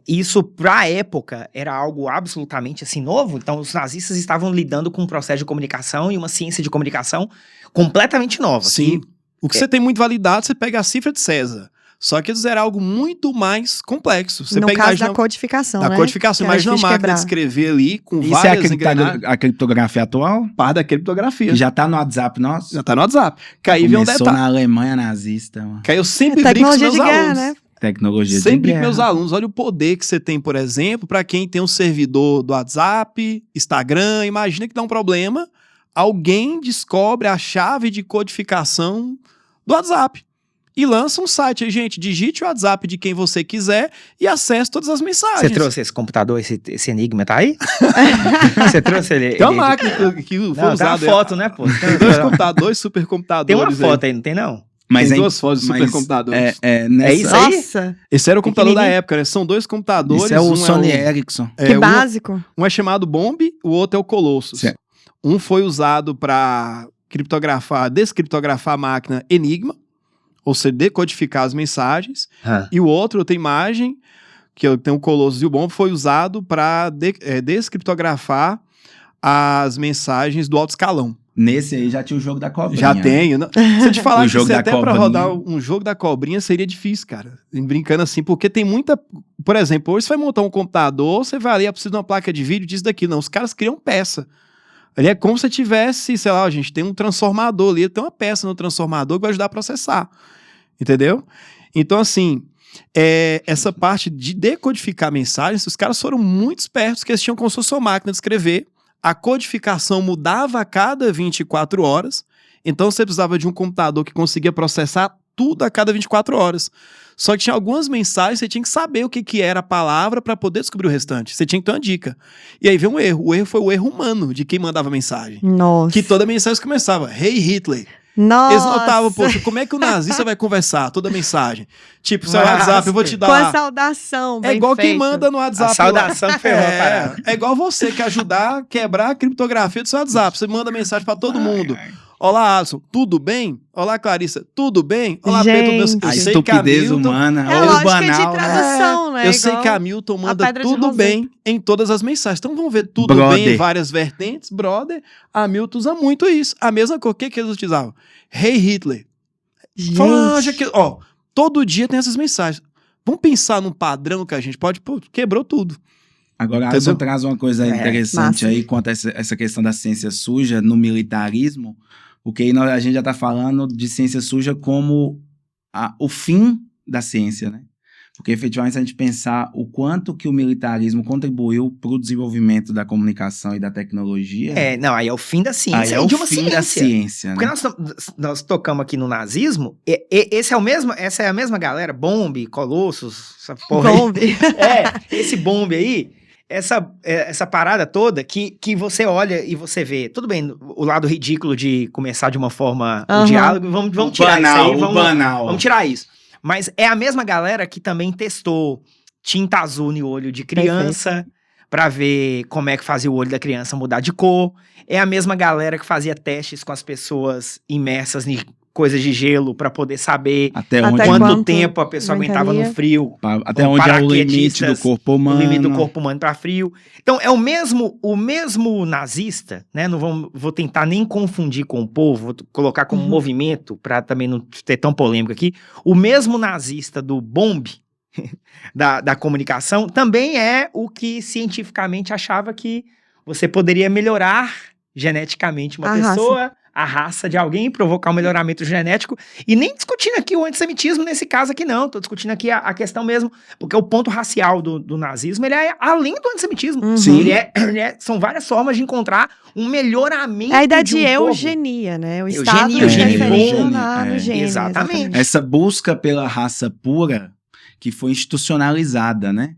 Isso, pra época, era algo absolutamente assim novo. Então, os nazistas estavam lidando com um processo de comunicação e uma ciência de comunicação completamente nova. Sim. que- O que você tem muito validado, você pega a cifra de César. Só que eles eram algo muito mais complexo. Você No pega, caso imagina, da codificação, da né? codificação. Que era Imagina uma difícil máquina de quebrar. escrever ali com Isso é várias engrenagens. a criptografia atual? Par da criptografia. Que já tá no WhatsApp nosso? Já tá no WhatsApp. Que aí vem um Começou detalhe. na Alemanha nazista. Mano. Que aí eu sempre É brinco com tecnologia meus de guerra, alunos. né? Tecnologia Sempre de brinco com guerra. meus alunos. Olha o poder que você tem, por exemplo, para quem tem um servidor do WhatsApp, Instagram. Imagina que dá um problema. Alguém descobre a chave de codificação do WhatsApp. E lança um site aí, gente. Digite o WhatsApp de quem você quiser e acesse todas as mensagens. Você trouxe esse computador, esse Enigma, tá aí? Você trouxe ele? Tem uma máquina que foi Não, tem uma usada. foto, né, pô? Tem dois computadores, supercomputadores. Tem uma aí. foto aí, não tem não? Mas Tem é- duas fotos de mas supercomputadores. É isso aí? Nossa, Esse era o computador da Pequenininho. época, né? São dois computadores. Isso é o um Sony Ericsson. que um- básico. Um é chamado Bomb, o outro é o Colossus. Certo. Um foi usado para descriptografar a máquina Enigma, ou seja, decodificar as mensagens. E o outro, outra imagem, que eu tenho o Colossus e o Bomb, foi usado para descriptografar as mensagens do alto escalão. Nesse aí já tinha o jogo da cobrinha. Já tenho. Se eu te falar O que jogo se da até pra cobrinha. rodar um jogo da cobrinha seria difícil, cara. Brincando assim, porque tem muita... Por exemplo, hoje você vai montar um computador, você vai ali, precisa de uma placa de vídeo, disso daqui. Não, os caras criam peça. Ali é como se tivesse, sei lá, a gente tem um transformador ali, tem uma peça no transformador que vai ajudar a processar. Entendeu? Então, assim, essa parte de decodificar mensagens, os caras foram muito espertos, que eles tinham como se fosse uma máquina de escrever. A codificação mudava a cada 24 horas, então você precisava de um computador que conseguia processar tudo a cada 24 horas. Só que tinha algumas mensagens, você tinha que saber o que era a palavra para poder descobrir o restante. Você tinha que ter uma dica. E aí veio um erro. O erro foi o erro humano de quem mandava mensagem. Nossa. Que toda mensagem começava, Hey Hitler. Nossa. Eles notavam, poxa, como é que o nazista vai conversar toda mensagem? Tipo, seu Nossa. WhatsApp, eu vou te dar. Com a saudação, É bem igual quem feito. manda no A WhatsApp. saudação que ferrou a parada. É igual você que ajudar a quebrar a criptografia do seu WhatsApp. Você manda mensagem pra todo mundo. Olá, Alisson, tudo bem? Olá, Clarissa, tudo bem? Olá, Pedro, meu... Gente. A Eu sei que a estupidez Milton... humana, É ou o lógica de banal, né? tradução, né? Eu sei Igual que a Milton manda Pedra de tudo Roseta. bem em todas as mensagens. Então vamos ver tudo Brother. bem em várias vertentes. Brother, a Milton usa muito isso. A mesma coisa, o que eles utilizavam? Hey Hitler. Fala, já Gente. que, ó, todo dia tem essas mensagens. Vamos pensar num padrão que a gente pode... Pô, quebrou tudo. Agora, Entendeu? Alisson traz uma coisa interessante massa. aí quanto a essa questão da ciência suja no militarismo, porque aí a gente já está falando de ciência suja como o fim da ciência, né? Porque efetivamente se a gente pensar o quanto que o militarismo contribuiu para o desenvolvimento da comunicação e da tecnologia, Não, aí é o fim da ciência aí é e de o uma fim da ciência, Porque né? nós tocamos aqui no nazismo, essa é a mesma galera, Bombe, Colossus, essa porra aí. Bombe. Esse Bombe aí, essa parada toda que você olha e você vê, tudo bem, o lado ridículo de começar de uma forma o Aham. diálogo, vamos tirar isso aí, banal. vamos tirar isso. Mas é a mesma galera que também testou tinta azul no olho de criança pra ver como é que fazia o olho da criança mudar de cor. É a mesma galera que fazia testes com as pessoas imersas em coisas de gelo pra poder saber Até Até onde, quanto quanto tempo a pessoa aguentava no aguentaria. frio. até Ou onde é o limite do paraquedistas, corpo O humano. limite do corpo humano para frio. Então, é o mesmo nazista, né? Não vou tentar nem confundir com o povo, vou colocar como movimento, para também não ter tão polêmico aqui. O mesmo nazista do bombe, da comunicação, também é o que cientificamente achava que você poderia melhorar geneticamente uma A pessoa, a raça de alguém, provocar um melhoramento genético, e nem discutindo aqui o antissemitismo nesse caso aqui não, tô discutindo aqui a questão mesmo, porque o ponto racial do nazismo, ele é além do antissemitismo. Uhum. Sim. São várias formas de encontrar um melhoramento É a ideia de um povo. eugenia, né? O Eugenia, Estado eugenia interferindo bom. no gênio. Exatamente. Essa busca pela raça pura que foi institucionalizada, né?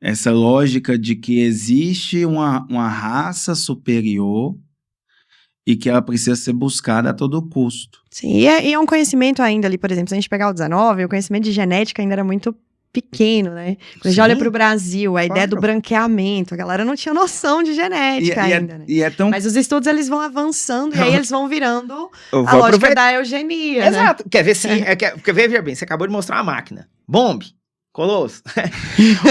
Essa lógica de que existe uma raça superior e que ela precisa ser buscada a todo custo. Sim, e é um conhecimento ainda ali, por exemplo, se a gente pegar o 19, o conhecimento de genética ainda era muito pequeno, né? Quando a gente Sim. olha para o Brasil, a ideia do Claro. branqueamento, a galera não tinha noção de genética ainda, né? E é tão... Mas os estudos, eles vão avançando e aí eles vão virando Eu a vou lógica aproveitar. da eugenia, né? Exato. Quer ver se. Quer ver, veja bem, você acabou de mostrar uma máquina. Bombe. Colosso.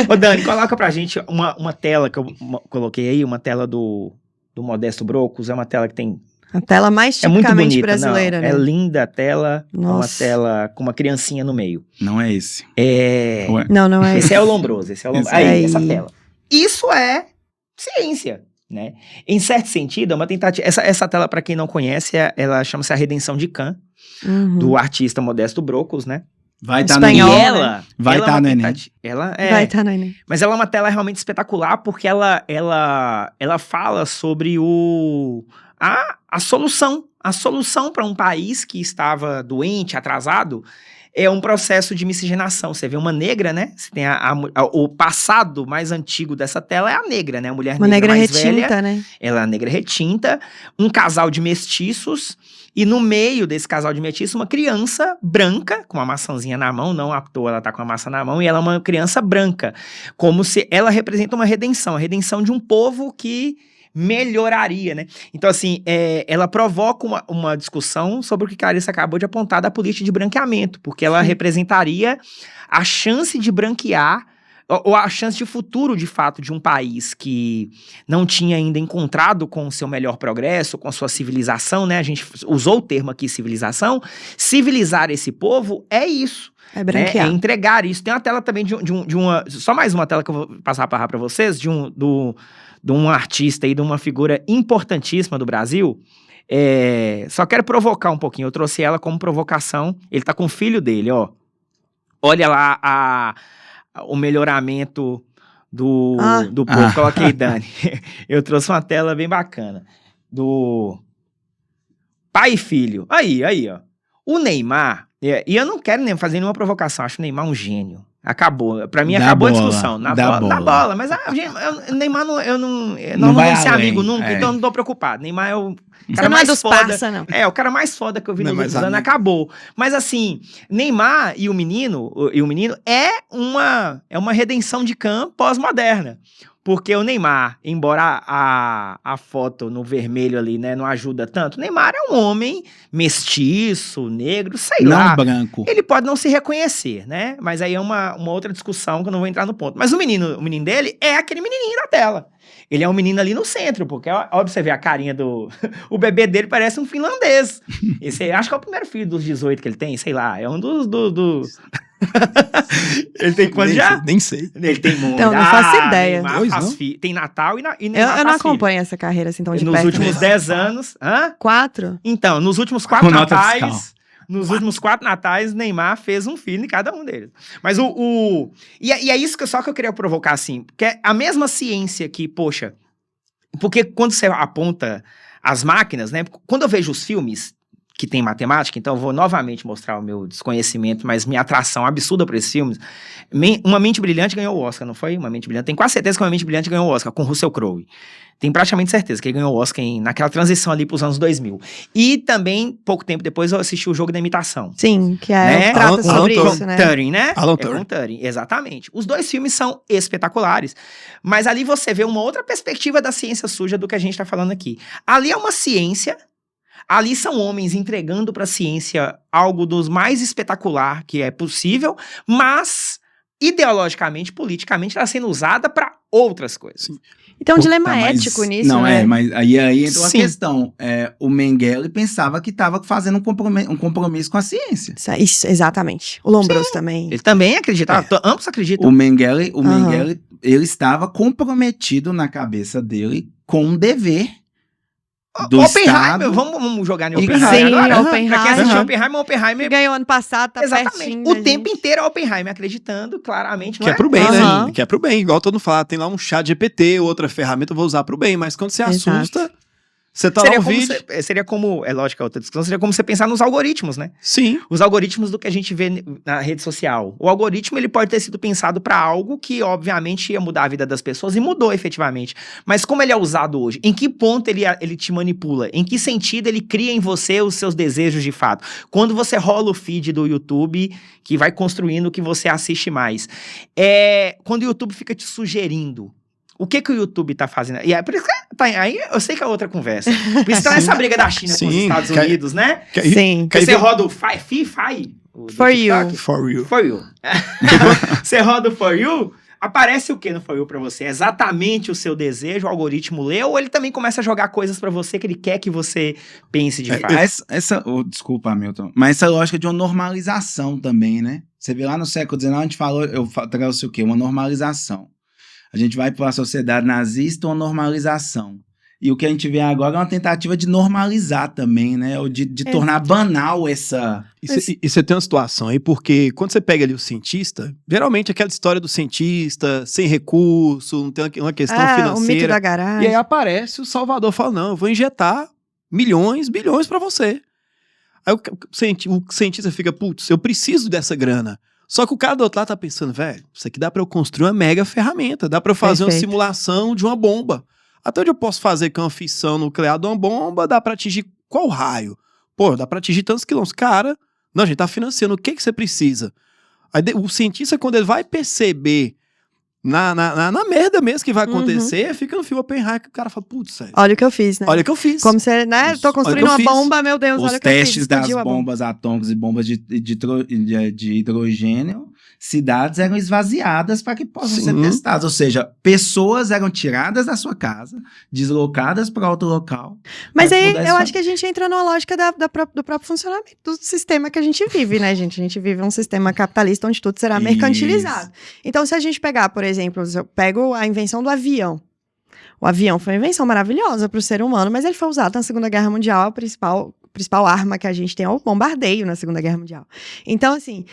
Ô, Dani, coloca pra gente uma tela que eu coloquei aí, uma tela do Modesto Brocos. É uma tela que tem. A tela mais É muito tipicamente bonita. brasileira, não, né? É linda a tela. É uma Nossa. tela com uma criancinha no meio. Não é esse. É. Ué. Não é Esse é o Lombroso. Esse é o Lombroso. Esse Aí, é. essa tela. Isso é ciência. Né? Em certo sentido, é uma tentativa. Essa tela, pra quem não conhece, ela chama-se A Redenção de Khan, Uhum. do artista Modesto Brocos, né? Vai estar no Espanhol, Enem. E né? ela. Vai ela tá é uma no Enem. tentativa- Ela é. Vai estar no Enem. Mas ela é uma tela realmente espetacular porque ela fala sobre a solução. A solução para um país que estava doente, atrasado, é um processo de miscigenação. Você vê uma negra, né? Você tem o passado mais antigo dessa tela é a negra, né? A mulher Uma negra mais retinta, velha. né? Ela é negra retinta, um casal de mestiços, e no meio desse casal de mestiços, uma criança branca, com uma maçãzinha na mão, não à toa ela tá com a maçã na mão, e ela é uma criança branca, como se ela representa uma redenção, a redenção de um povo que melhoraria, né? Então, assim, ela provoca uma discussão sobre o que a Clarissa acabou de apontar da política de branqueamento, porque ela representaria a chance de branquear ou a chance de futuro, de fato, de um país que não tinha ainda encontrado com o seu melhor progresso, com a sua civilização, né? A gente usou o termo aqui, civilização. Civilizar esse povo é isso. É Né? branquear. É entregar isso. Tem uma tela também de uma... Só mais uma tela que eu vou passar para vocês, de um artista aí, de uma figura importantíssima do Brasil. Só quero provocar um pouquinho. Eu trouxe ela como provocação. Ele tá com o filho dele, ó. Olha lá o melhoramento do povo. Coloquei, Dani. Eu trouxe uma tela bem bacana. Do pai e filho. Aí, ó. O Neymar, e eu não quero nem fazer nenhuma provocação, acho o Neymar um gênio. Acabou. Pra mim, acabou a discussão. Na bola. Mas o Neymar, não vamos ser amigo nunca, então eu não tô preocupado. Neymar é o cara mais foda. Parça, não. É, o cara mais foda que eu vi nos últimos anos. Acabou. Mas assim, Neymar e o menino é uma redenção de Khan pós-moderna. Porque o Neymar, embora a foto no vermelho ali, né, não ajuda tanto, o Neymar é um homem mestiço, negro, sei lá. Não branco. Ele pode não se reconhecer, né? Mas aí é uma outra discussão que eu não vou entrar no ponto. Mas o menino dele é aquele menininho da tela. Ele é um menino ali no centro, porque óbvio você vê a carinha do... O bebê dele parece um finlandês. Esse acho que é o primeiro filho dos 18 que ele tem, sei lá. É um dos... Ele tem quanto já? Nem sei. Ele tem muito. Então, não faço ideia. Tem Natal e eu não acompanho essa carreira assim tão de perto. Nos últimos 10 anos... Hã? 4? Então, nos últimos 4 natais... Nos últimos 4 natais, Neymar fez um filho em cada um deles. Mas E é isso que eu queria provocar, assim. Porque é a mesma ciência que, poxa... Porque quando você aponta as máquinas, né? Quando eu vejo os filmes que tem matemática, então eu vou novamente mostrar o meu desconhecimento, mas minha atração absurda por esses filmes. Uma Mente Brilhante ganhou o Oscar, não foi? Uma Mente Brilhante. Tenho quase certeza que Uma Mente Brilhante ganhou o Oscar, com Russell Crowe. Tenho praticamente certeza que ele ganhou o Oscar naquela transição ali pros anos 2000. E também, pouco tempo depois, eu assisti o Jogo da Imitação. Sim, que né? trata sobre isso, né? Turing, né? Alan Turing, exatamente. Os dois filmes são espetaculares. Mas ali você vê uma outra perspectiva da ciência suja do que a gente tá falando aqui. Ali é uma ciência... Ali são homens entregando para a ciência algo dos mais espetacular que é possível, mas ideologicamente, politicamente, está sendo usada para outras coisas. Sim. E tem um dilema ético nisso, não, né? Mas aí entrou a questão. O Mengele pensava que estava fazendo um compromisso com a ciência. Isso, exatamente. O Lombroso também. Ele também acreditava, ambos acreditam. O Mengele, ele estava comprometido na cabeça dele com um dever do Oppenheimer, Estado. Vamos jogar no Sim, Oppenheimer agora. Oppenheimer. Pra quem assistiu Oppenheimer... Ganhou ano passado, tá exatamente. pertinho. O tempo inteiro é Oppenheimer acreditando, claramente, não que é pro bem, Uhum. né? Que é pro bem, igual todo mundo fala, tem lá um chat GPT, outra ferramenta eu vou usar pro bem, mas quando você Exato. assusta, você tá lá no vídeo... Seria como, é lógico, a outra discussão, seria como você pensar nos algoritmos, né? Sim. Os algoritmos do que a gente vê na rede social. O algoritmo, ele pode ter sido pensado para algo que, obviamente, ia mudar a vida das pessoas, e mudou efetivamente. Mas como ele é usado hoje? Em que ponto ele te manipula? Em que sentido ele cria em você os seus desejos de fato? Quando você rola o feed do YouTube, que vai construindo o que você assiste mais. Quando o YouTube fica te sugerindo, o que o YouTube tá fazendo? E por isso que aí eu sei que é outra conversa. Por isso tá essa briga da China com os Estados Unidos, né? Sim. Que você roda o For You. For You. Você roda o For You, aparece o que no For You pra você? É exatamente o seu desejo, o algoritmo lê, ou ele também começa a jogar coisas pra você que ele quer que você pense de fato? Desculpa, Hamilton, mas essa lógica de uma normalização também, né? Você vê lá no século XIX, a gente falou, eu trouxe o quê? Uma normalização. A gente vai para uma sociedade nazista, uma normalização. E o que a gente vê agora é uma tentativa de normalizar também, né? Ou de tornar banal essa... E você tem uma situação aí, porque quando você pega ali o cientista, geralmente aquela história do cientista, sem recurso, não tem uma questão financeira. O mito da garagem. E aí aparece o Salvador falando, não, eu vou injetar milhões, bilhões para você. Aí o cientista fica, putz, eu preciso dessa grana. Só que o cara do outro lado tá pensando, velho, isso aqui dá pra eu construir uma mega ferramenta, dá pra eu fazer uma simulação de uma bomba. Até onde eu posso fazer com uma fissão nuclear de uma bomba, dá pra atingir qual raio? Pô, dá pra atingir tantos quilômetros. Cara, não, a gente tá financiando, o que você precisa? Aí o cientista, quando ele vai perceber na merda mesmo que vai acontecer, fica no filme Oppenheimer que o cara fala, putz, sério. Olha o que eu fiz, né? Olha o que eu fiz. Como você, né? Tô construindo uma bomba, meu Deus, olha o que eu fiz. Os testes das bombas atômicas e bombas de hidrogênio, cidades eram esvaziadas para que possam ser testadas. Ou seja, pessoas eram tiradas da sua casa, deslocadas para outro local. Mas aí eu acho que a gente entra numa lógica do próprio funcionamento do sistema que a gente vive, né, gente? A gente vive um sistema capitalista onde tudo será mercantilizado. Então, se a gente pegar, por exemplo, eu pego a invenção do avião. O avião foi uma invenção maravilhosa para o ser humano, mas ele foi usado na Segunda Guerra Mundial, principal arma que a gente tem é o bombardeio na Segunda Guerra Mundial. Então, assim,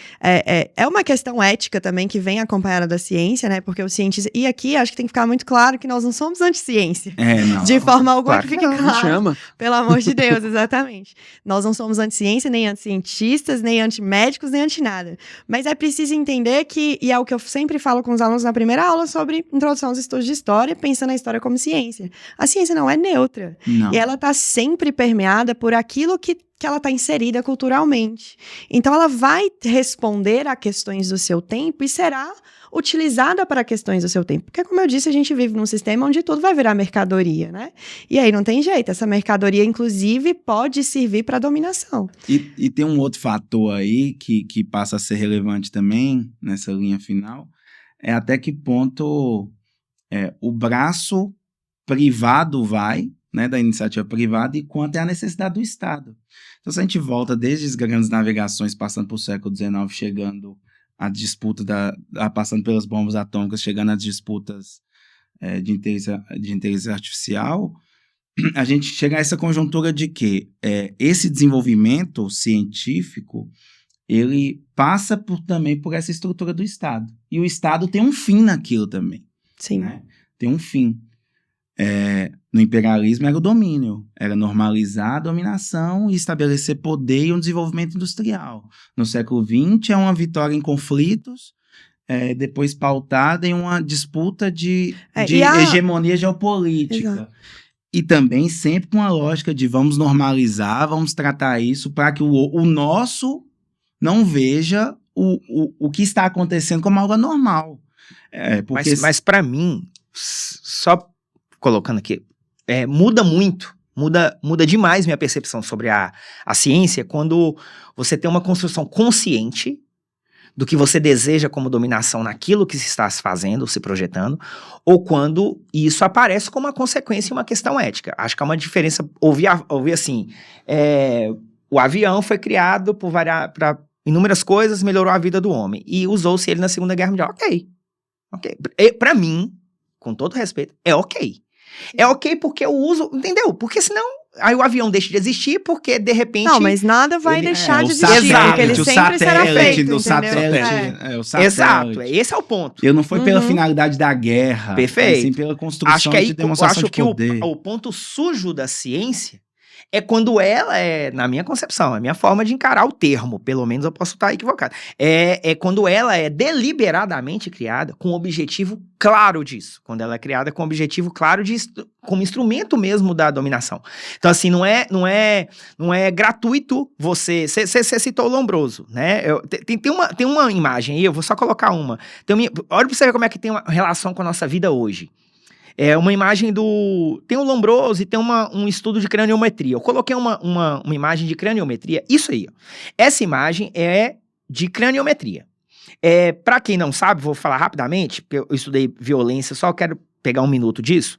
é uma questão ética também que vem acompanhada da ciência, né? Porque os cientistas... E aqui, acho que tem que ficar muito claro que nós não somos anti-ciência. Não. De forma alguma Claro que que fique não, claro. Chama. Pelo amor de Deus, exatamente. Nós não somos anti-ciência, nem anti-cientistas, nem anti-médicos, nem anti-nada. Mas é preciso entender que, e é o que eu sempre falo com os alunos na primeira aula sobre introdução aos estudos de história, pensando a história como ciência. A ciência não é neutra. Não. E ela está sempre permeada por aquilo que ela está inserida culturalmente. Então, ela vai responder a questões do seu tempo e será utilizada para questões do seu tempo. Porque, como eu disse, a gente vive num sistema onde tudo vai virar mercadoria, né? E aí não tem jeito. Essa mercadoria, inclusive, pode servir para dominação. E tem um outro fator aí que passa a ser relevante também nessa linha final, é até que ponto o braço privado vai, né, da iniciativa privada, e quanto é a necessidade do Estado. Então, se a gente volta desde as grandes navegações, passando por século XIX, chegando à disputa, passando pelas bombas atômicas, chegando às disputas de inteligência artificial, a gente chega a essa conjuntura de que esse desenvolvimento científico, ele passa também por essa estrutura do Estado. E o Estado tem um fim naquilo também. Sim. Né? Tem um fim. No imperialismo era o domínio, era normalizar a dominação e estabelecer poder e um desenvolvimento industrial. No século XX é uma vitória em conflitos, depois pautada em uma disputa de hegemonia geopolítica. Exato. E também sempre com a lógica de vamos normalizar, vamos tratar isso para que o nosso não veja o que está acontecendo como algo anormal. Porque Mas para mim, só colocando aqui, muda muito, muda demais minha percepção sobre a ciência quando você tem uma construção consciente do que você deseja como dominação naquilo que se está se fazendo, se projetando, ou quando isso aparece como uma consequência e uma questão ética. Acho que há uma diferença, ouvir assim, o avião foi criado para inúmeras coisas, melhorou a vida do homem, e usou-se ele na Segunda Guerra Mundial. Ok. Para mim, com todo respeito, é ok. É ok porque eu uso, entendeu? Porque senão, aí o avião deixa de existir porque, de repente... Não, mas nada vai deixar de existir, satélite, porque ele sempre será feito, o satélite. Exato, esse é o ponto. Eu não foi pela finalidade da guerra, Perfeito. sim pela construção de demonstração de poder. Acho que o ponto sujo da ciência é quando ela na minha concepção, a minha forma de encarar o termo, pelo menos eu posso estar equivocado, é quando ela é deliberadamente criada com o objetivo claro disso, quando ela é criada com o objetivo claro como instrumento mesmo da dominação. Então, assim, não é gratuito você citou o Lombroso, né? Tem uma imagem aí, eu vou só colocar uma. Olha pra você ver como é que tem uma relação com a nossa vida hoje. É uma imagem tem o Lombroso e tem um estudo de craniometria. Eu coloquei uma imagem de craniometria, isso aí. Ó. Essa imagem é de craniometria. Para quem não sabe, vou falar rapidamente, porque eu estudei violência, só quero pegar um minuto disso.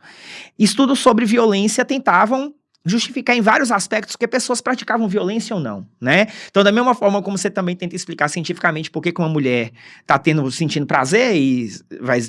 Estudos sobre violência tentavam justificar em vários aspectos que pessoas praticavam violência ou não, né? Então, da mesma forma como você também tenta explicar cientificamente por que uma mulher tá sentindo prazer e vai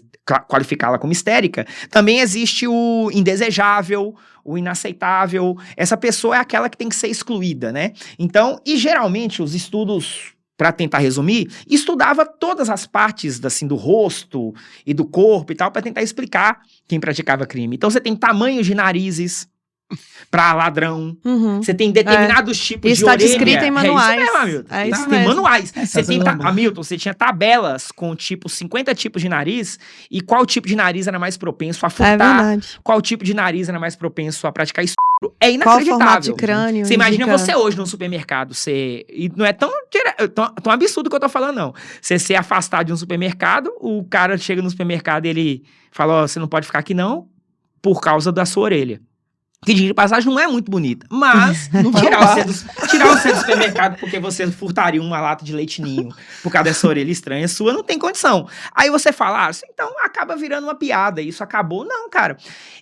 qualificá-la como histérica, também existe o indesejável, o inaceitável. Essa pessoa é aquela que tem que ser excluída, né? Então, e geralmente os estudos, para tentar resumir, estudava todas as partes assim, do rosto e do corpo e tal, para tentar explicar quem praticava crime. Então, você tem tamanhos de narizes pra ladrão. Você tem determinados tipos de orelha. Isso está descrito em manuais. Isso mesmo, Hamilton. Isso tem mesmo. manuais. Hamilton, você tinha tabelas com 50 tipos de nariz e qual tipo de nariz era mais propenso a furtar, verdade. qual tipo de nariz era mais propenso a praticar estupro. É Qual inacreditável. formato de crânio? Você imagina você hoje num supermercado, e não é tão absurdo o que eu tô falando, não. Você ser afastado de um supermercado, o cara chega no supermercado e ele fala, você não pode ficar aqui não, por causa da sua orelha. Que de passagem não é muito bonita, mas tirar você do supermercado porque você furtaria uma lata de leite ninho por causa dessa orelha estranha sua, não tem condição. Aí você fala, então acaba virando uma piada, isso acabou. Não, cara.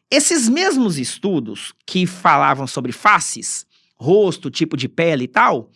Esses mesmos estudos que falavam sobre faces, rosto, tipo de pele e tal,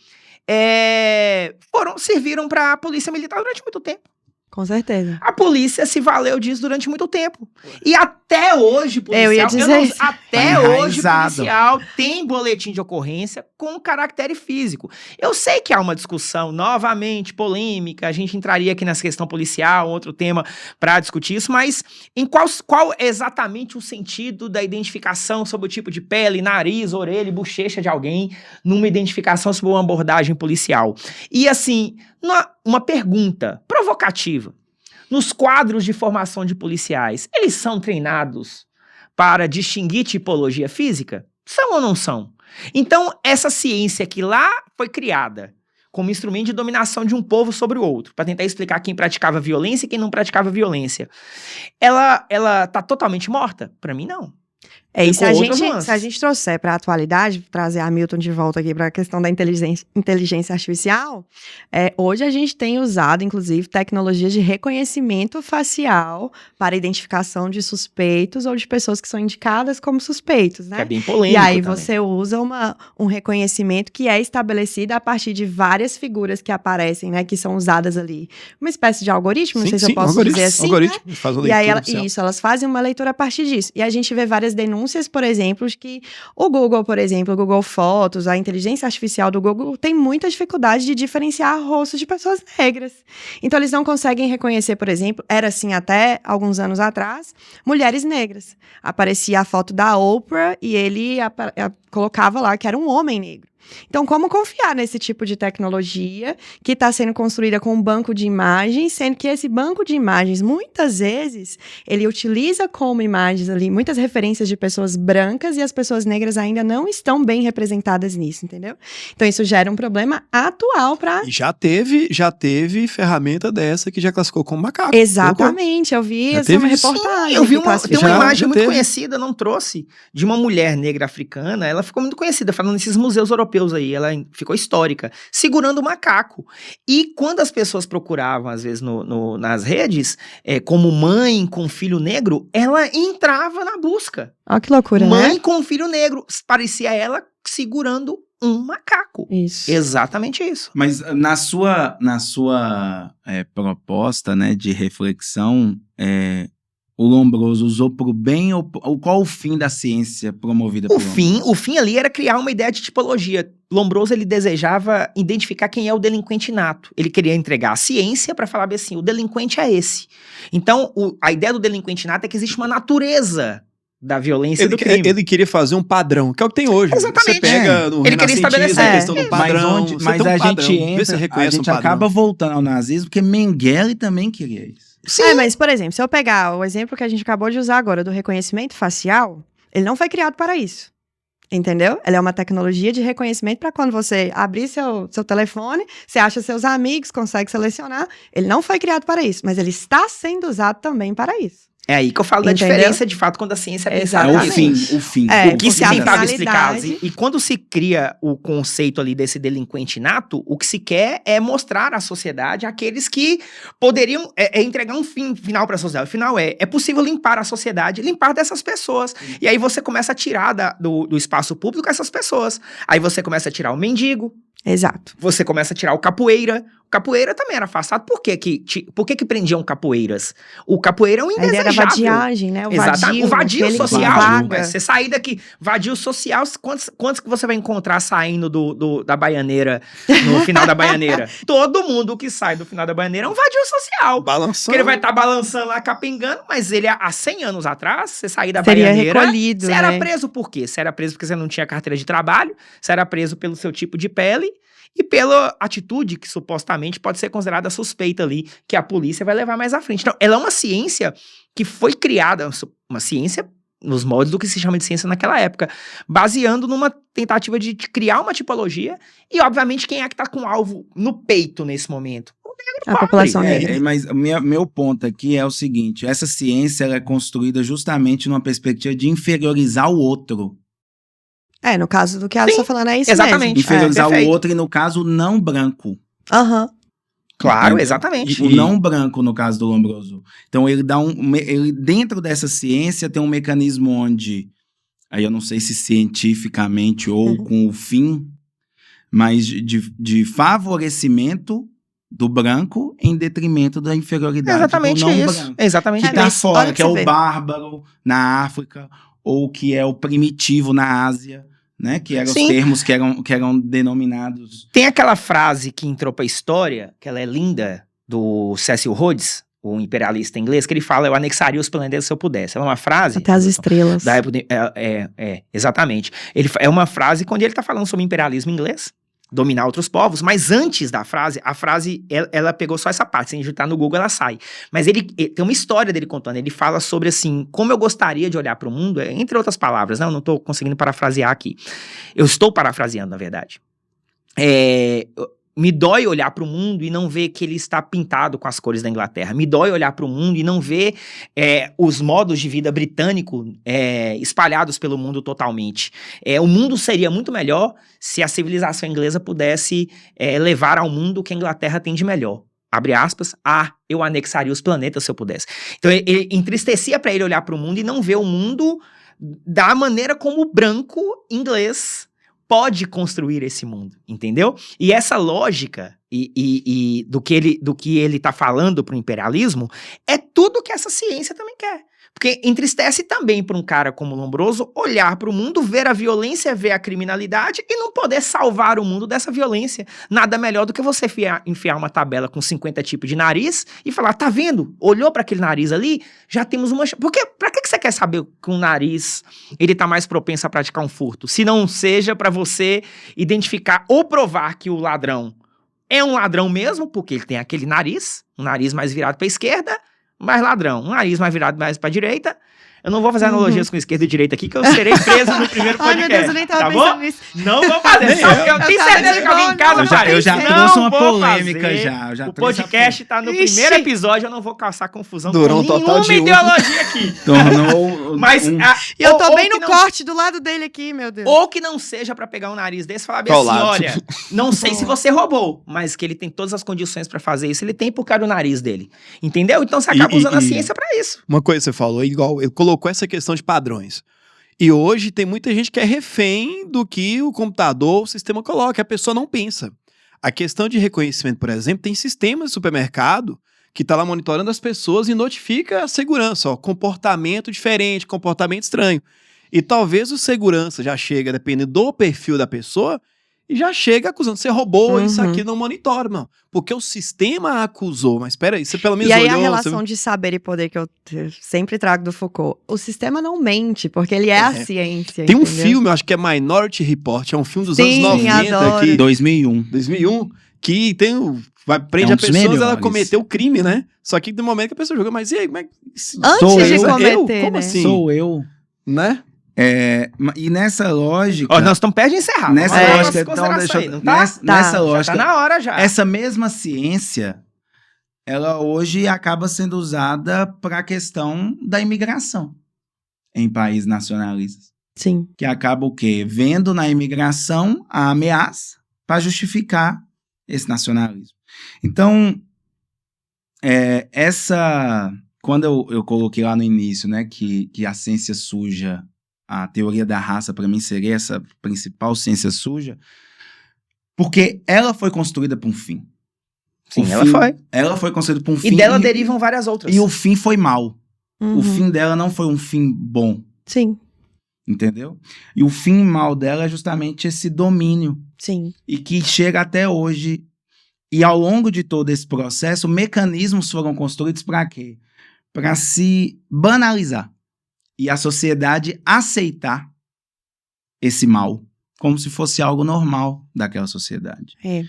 serviram para a polícia militar durante muito tempo. Com certeza. A polícia se valeu disso durante muito tempo. E até hoje, policial, Eu ia dizer isso. até Tá hoje, enraizado. policial tem boletim de ocorrência com caractere físico. Eu sei que há uma discussão novamente polêmica, a gente entraria aqui nessa questão policial, outro tema para discutir isso, mas em qual é exatamente o sentido da identificação sobre o tipo de pele, nariz, orelha e bochecha de alguém numa identificação sobre uma abordagem policial? E assim, uma pergunta provocativa. Nos quadros de formação de policiais, eles são treinados para distinguir tipologia física? São ou não são? Então, essa ciência que lá foi criada como instrumento de dominação de um povo sobre o outro, para tentar explicar quem praticava violência e quem não praticava violência, ela tá totalmente morta? Para mim, não. É, e se com a, outras gente, nuances. se a gente trouxer para a atualidade, trazer a Milton de volta aqui para a questão da inteligência artificial, hoje a gente tem usado, inclusive, tecnologias de reconhecimento facial para identificação de suspeitos ou de pessoas que são indicadas como suspeitos, né? Que é bem polêmico E aí também. você usa um reconhecimento que é estabelecido a partir de várias figuras que aparecem, né? Que são usadas ali. Uma espécie de algoritmo, não sei se eu posso dizer assim, né? algoritmo, faz uma E aí, leitura oficial. elas fazem uma leitura a partir disso. E a gente vê várias denúncias, por exemplo, de que o Google, por exemplo, o Google Fotos, a inteligência artificial do Google tem muita dificuldade de diferenciar rostos de pessoas negras. Então, eles não conseguem reconhecer, por exemplo, era assim até alguns anos atrás, mulheres negras. Aparecia a foto da Oprah e ele colocava lá que era um homem negro. Então, como confiar nesse tipo de tecnologia que está sendo construída com um banco de imagens, sendo que esse banco de imagens, muitas vezes, ele utiliza como imagens ali muitas referências de pessoas brancas e as pessoas negras ainda não estão bem representadas nisso, entendeu? Então, isso gera um problema atual para... E já teve ferramenta dessa que já classificou como macaco. Exatamente, eu vi Já essa teve uma isso? reportagem. Eu vi que tem uma classificou. imagem muito teve. conhecida, não trouxe, de uma mulher negra africana, ela ficou muito conhecida, falando nesses museus europeus aí, ela ficou histórica, segurando o macaco. E quando as pessoas procuravam, às vezes, nas redes, como mãe com filho negro, ela entrava na busca. Olha que loucura, Mãe né? com filho negro, parecia ela segurando um macaco. Isso. Exatamente isso. Mas na sua proposta, né, de reflexão, o Lombroso usou pro bem ou qual o fim da ciência promovida por O fim ali era criar uma ideia de tipologia. Lombroso, ele desejava identificar quem é o delinquente nato. Ele queria entregar a ciência para falar bem assim, o delinquente é esse. Então, a ideia do delinquente nato é que existe uma natureza da violência e do crime. Ele queria fazer um padrão, que é o que tem hoje. Exatamente. Você pega no Ele queria estabelecer. renascentismo, a questão do padrão. você Mas tem um a padrão, gente vê se entra, a reconhece gente um padrão. acaba voltando ao nazismo, porque Mengele também queria isso. Sim. Mas, por exemplo, se eu pegar o exemplo que a gente acabou de usar agora do reconhecimento facial, ele não foi criado para isso. Entendeu? Ela é uma tecnologia de reconhecimento para quando você abrir seu telefone, você acha seus amigos, consegue selecionar. Ele não foi criado para isso, mas ele está sendo usado também para isso. É aí que eu falo da Entendeu? diferença, de fato, quando a ciência é pensada. É o Exatamente. fim, o fim. É, O que se porque a tentava explicar. finalidade- E quando se cria o conceito ali desse delinquente nato, o que se quer é mostrar à sociedade aqueles que poderiam entregar um fim final para a sociedade. O final é possível limpar a sociedade, limpar dessas pessoas. E aí você começa a tirar do espaço público essas pessoas. Aí você começa a tirar o mendigo, Exato. você começa a tirar o capoeira. O capoeira também era afastado. Por que prendiam capoeiras? O capoeira é um A ideia da indesejável. vadiagem, né? O Exatamente. vadio, O vadio aquele que social. vaga. Você sair daqui, vadio social, quantos que você vai encontrar saindo da Baianeira, no final da Baianeira? Todo mundo que sai do final da Baianeira é um vadio social. Balançando. Porque ele vai estar balançando lá, capengando, mas ele, há 100 anos atrás, você sair da Seria Baianeira, recolhido, você era né? preso por quê? Você era preso porque você não tinha carteira de trabalho, você era preso pelo seu tipo de pele, e pela atitude que supostamente pode ser considerada suspeita ali, que a polícia vai levar mais à frente. Então, ela é uma ciência que foi criada, uma ciência nos moldes do que se chama de ciência naquela época, baseando numa tentativa de criar uma tipologia, e obviamente quem é que tá com o alvo no peito nesse momento? O negro A pobre. população negra. Mas meu ponto aqui é o seguinte, essa ciência ela é construída justamente numa perspectiva de inferiorizar o outro. No caso do que a Alice Sim, tá falando, é isso exatamente. mesmo. Inferiorizar o perfeito. outro e no caso não branco. Aham. Claro, Entendeu? exatamente. O não branco, no caso do Lombroso. Então, ele dentro dessa ciência tem um mecanismo onde, aí eu não sei se cientificamente ou com o fim, mas de favorecimento do branco em detrimento da inferioridade Exatamente do não isso. branco. Exatamente Que É, tá mas fora, olha que é pra o você ver. bárbaro na África, ou que é o primitivo na Ásia, né? Que eram os Sim. termos que eram denominados. Tem aquela frase que entrou pra história, que ela é linda, do Cecil Rhodes, o imperialista inglês, que ele fala: eu anexaria os planetas se eu pudesse. Ela é uma frase... Até as estrelas. Da época, exatamente. É uma frase quando ele tá falando sobre imperialismo inglês, dominar outros povos, mas antes da frase, ela pegou só essa parte, se a gente tá no Google ela sai. Mas ele tem uma história dele contando, ele fala sobre assim, como eu gostaria de olhar para o mundo, entre outras palavras, né? Eu não tô conseguindo parafrasear aqui. Eu estou parafraseando, na verdade. Me dói olhar para o mundo e não ver que ele está pintado com as cores da Inglaterra. Me dói olhar para o mundo e não ver os modos de vida britânico espalhados pelo mundo totalmente. O mundo seria muito melhor se a civilização inglesa pudesse levar ao mundo o que a Inglaterra tem de melhor. Abre aspas, eu anexaria os planetas se eu pudesse. Então, ele entristecia para ele olhar para o mundo e não ver o mundo da maneira como o branco inglês pode construir esse mundo, entendeu? E essa lógica do que ele tá falando pro imperialismo é tudo que essa ciência também quer. Porque entristece também para um cara como Lombroso olhar para o mundo, ver a violência, ver a criminalidade e não poder salvar o mundo dessa violência. Nada melhor do que você enfiar uma tabela com 50 tipos de nariz e falar, tá vendo? Olhou para aquele nariz ali, já temos uma... Porque para que você quer saber que um nariz ele tá mais propenso a praticar um furto? Se não seja para você identificar ou provar que o ladrão é um ladrão mesmo, porque ele tem aquele nariz, um nariz mais virado para a esquerda, mais ladrão, um nariz mais virado mais pra direita. Eu não vou fazer analogias com esquerda e direita aqui, que eu serei preso no primeiro podcast. Ai, meu Deus, eu nem tava tá pensando bom? nisso. Não vou fazer, só porque eu tenho tava certeza que alguém em casa Eu já não trouxe uma vou polêmica fazer. já. O podcast tá no Ixi. primeiro episódio, eu não vou caçar confusão Durou com um total nenhuma de um. ideologia aqui. Tornou Mas... um- E eu tô ou bem que no não- corte do lado dele aqui, meu Deus. Ou que não seja pra pegar um nariz desse e falar bem Qual assim, lado? olha, não sei se você roubou, mas que ele tem todas as condições pra fazer isso, ele tem por causa do nariz dele. Entendeu? Então você acaba usando a ciência pra isso. Uma coisa que você falou, igual, ele colocou essa questão de padrões. E hoje tem muita gente que é refém do que o computador, o sistema coloca, a pessoa não pensa. A questão de reconhecimento, por exemplo, tem sistemas de supermercado que tá lá monitorando as pessoas e notifica a segurança, ó, comportamento diferente, comportamento estranho. E talvez o segurança já chega, dependendo do perfil da pessoa, e já chega acusando, você roubou, isso aqui não monitora, não. Porque o sistema acusou, mas peraí, você pelo menos E aí olhou... a relação de saber e poder que eu sempre trago do Foucault. O sistema não mente, porque ele é a ciência, Tem um entendeu? filme, eu acho que é Minority Report, é um filme dos Sim, anos 90, adoro. que, 2001. 2001, que tem prende É um a dos pessoa, ela melhores. cometeu o crime, né? Só que no momento que a pessoa joga, mas e aí, como é que... Antes Sou de eu? cometer, Como né? assim? Sou eu. Né? E nessa lógica... Ó, nós estamos perto de encerrar. Nessa Vamos lá, lógica, nossas então, considerações deixa aí, eu, não tá? nessa Já lógica, tá na hora já. essa mesma ciência, ela hoje acaba sendo usada para a questão da imigração em países nacionalistas. Sim. Que acaba o quê? Vendo na imigração a ameaça para justificar esse nacionalismo. Então, quando eu coloquei lá no início, né, que a ciência suja, a teoria da raça, para mim, seria essa principal ciência suja, porque ela foi construída para um fim. Sim, O ela fim- foi. Ela foi construída para um fim. E dela derivam várias outras. E o fim foi mau. Uhum. O fim dela não foi um fim bom, Sim, entendeu? E o fim mal dela é justamente esse domínio. sim. E que chega até hoje. E ao longo de todo esse processo, mecanismos foram construídos para quê? Para se banalizar. E a sociedade aceitar esse mal como se fosse algo normal daquela sociedade. É.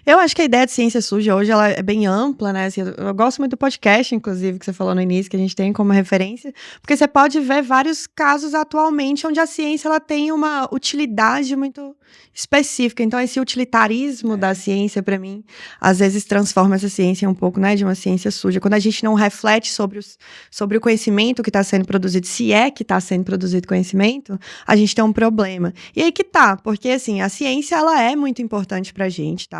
Eu acho que a ideia de ciência suja hoje ela é bem ampla, né? Assim, eu gosto muito do podcast, inclusive, que você falou no início, que a gente tem como referência, porque você pode ver vários casos atualmente onde a ciência ela tem uma utilidade muito específica. Então, esse utilitarismo da ciência, para mim, às vezes transforma essa ciência um pouco, né, de uma ciência suja. Quando a gente não reflete sobre o conhecimento que está sendo produzido, se é que está sendo produzido conhecimento, a gente tem um problema. E aí que tá, porque assim, a ciência ela é muito importante pra gente, tá?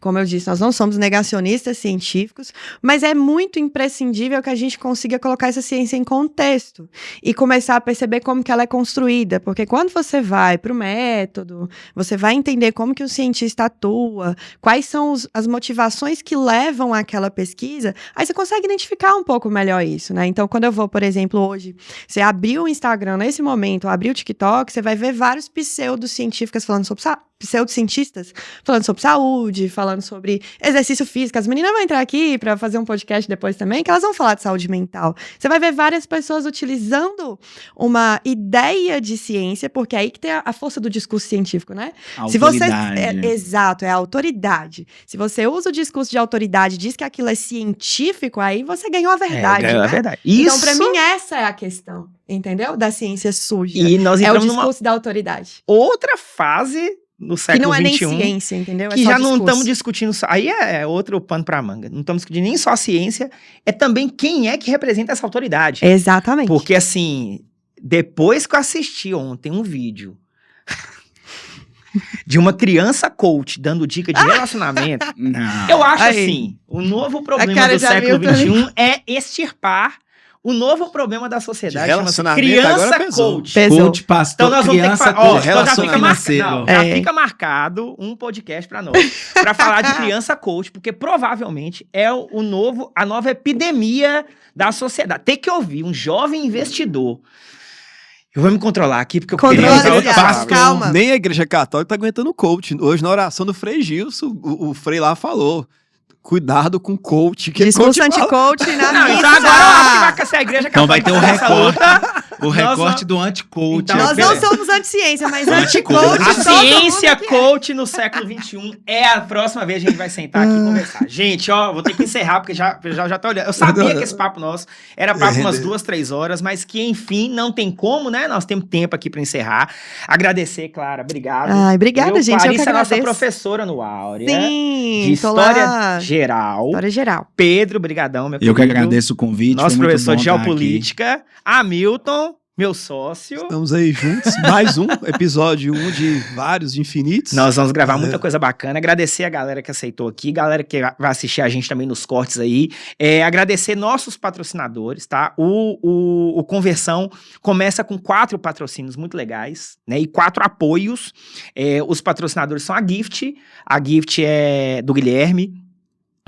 Como eu disse, nós não somos negacionistas científicos, mas é muito imprescindível que a gente consiga colocar essa ciência em contexto e começar a perceber como que ela é construída, porque quando você vai para o método, você vai entender como que o cientista atua, quais são as motivações que levam àquela pesquisa, aí você consegue identificar um pouco melhor isso, né? Então, quando eu vou, por exemplo, hoje, você abrir o Instagram nesse momento, abrir o TikTok, você vai ver vários pseudocientistas falando sobre pseudocientistas falando sobre saúde, falando sobre exercício físico. As meninas vão entrar aqui para fazer um podcast depois também, que elas vão falar de saúde mental. Você vai ver várias pessoas utilizando uma ideia de ciência, porque é aí que tem a força do discurso científico, né? Se você exato, é a autoridade. Se você usa o discurso de autoridade, diz que aquilo é científico, aí você ganhou a verdade. Ganhou né? a verdade. Então, para mim, essa é a questão, entendeu? Da ciência suja. E nós é o entramos discurso da autoridade. outra fase no Que século não é nem XXI, ciência, entendeu? que é só já não discurso. estamos discutindo só. Aí é outro pano pra manga. Não estamos discutindo nem só a ciência, é também quem é que representa essa autoridade. Exatamente. Porque, assim, depois que eu assisti ontem um vídeo de uma criança coach dando dica de relacionamento, Não. eu acho Aí. assim, o novo A problema cara do de século Hamilton. XXI é extirpar o novo problema da sociedade, De chama-se relacionamento, agora criança pesou. coach. Pesou. Coach, pastor, Então nós vamos ter que criança, falar, ó, coach, então já fica financeiro. marcado, já É. fica marcado um podcast pra nós, pra falar de criança coach, porque provavelmente é a nova epidemia da sociedade. Tem que ouvir um jovem investidor. Eu vou me controlar aqui, porque eu queria Controla, usar outra Thiago, palavra. calma. Nem a igreja católica tá aguentando coach. Hoje, na oração do Frei Gilson, o Frei lá falou: cuidado com coach. Que Discurso coach fala. anti-coach na Não, missa. então agora eu acho que vai ser a igreja Então vai ter um católica nessa recorte. luta. O recorte do anti-coach. Então, Nós beleza. não somos anti-ciência, mas Anti-coach. anti-coach. A todo mundo ciência aqui é. coach no século XXI é a próxima vez que a gente vai sentar aqui e conversar. Gente, ó, vou ter que encerrar, porque já tá olhando. Eu sabia que esse papo nosso era papo umas 2, 3 horas, mas que, enfim, não tem como, né? Nós temos tempo aqui pra encerrar. Agradecer, Clara, obrigado. Ai, obrigada, Viu? gente. Eu que Clarissa é nossa agradeço. professora no Áurea. Sim, De tô História lá. Geral. História geral. Pedro, brigadão, meu Eu que querido. agradeço o convite. Nosso foi muito professor bom de estar aqui. Geopolítica. Hamilton, meu sócio. Estamos aí juntos. Mais um episódio, de vários, de infinitos. Nós vamos gravar muita coisa bacana. Agradecer a galera que aceitou aqui, galera que vai assistir a gente também nos cortes aí. Agradecer nossos patrocinadores, tá? O Conversão começa com 4 patrocínios muito legais, né? E 4 apoios. Os patrocinadores são a Gift. A Gift é do Guilherme,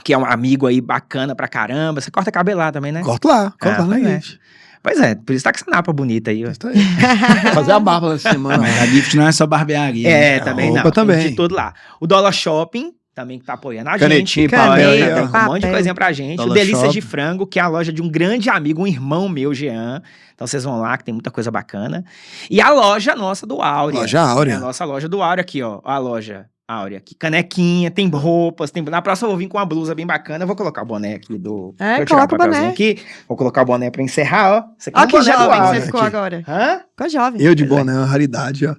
que é um amigo aí bacana pra caramba. Você corta cabelo lá também, né? Corta lá, Ah, né, pois é. gente? Pois é, por isso tá com essa napa bonita aí. Ó. Tá aí. Fazer a barba na semana. Mas a Gift não é só barbearia. né? Também roupa não. também. Tem de tudo lá. O Dollar Shopping também que tá apoiando a Canetinha, gente. papel aí, Caneta, ó. com um monte de Papel. coisinha pra gente. Dollar o Delícias Shop. de Frango, que é a loja de um grande amigo, um irmão meu, Jean. Então vocês vão lá, que tem muita coisa bacana. E a loja nossa do Áurea. Loja Áurea. É a nossa loja do Áurea aqui, ó. A loja Áurea aqui. Canequinha, tem roupas, Na próxima eu vou vir com uma blusa bem bacana. Eu vou colocar o boné aqui do... Deixa eu tirar coloca o papelzinho boné. aqui. Vou colocar o boné pra encerrar, ó. Esse aqui Ó é um que boné do jovem que Áurea. você ficou aqui. agora. Hã? Ficou jovem. Eu de boné, uma raridade, ó.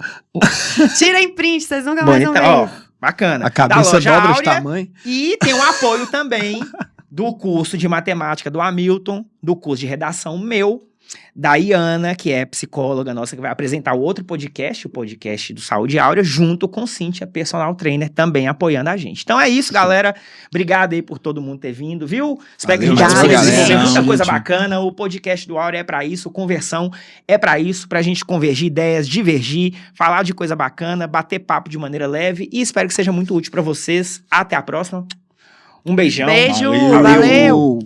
Tirem print, vocês nunca mais Bonita, vão ó. ver. Bacana. A cabeça Da loja dobra de Áurea. tamanho. E tem o apoio também do curso de matemática do Hamilton, do curso de redação meu, da Iana, que é psicóloga nossa, que vai apresentar o outro podcast, o podcast do Saúde Áurea, junto com Cíntia, personal trainer, também apoiando a gente. Então é isso, galera. Obrigado aí por todo mundo ter vindo, viu? Espero que a gente Valeu, consiga galera. desenvolver muita Gente. coisa bacana. O podcast do Áurea é pra isso, Conversão é pra isso, pra gente convergir ideias, divergir, falar de coisa bacana, bater papo de maneira leve e espero que seja muito útil pra vocês. Até a próxima. Um beijão. Beijo, Valeu. valeu.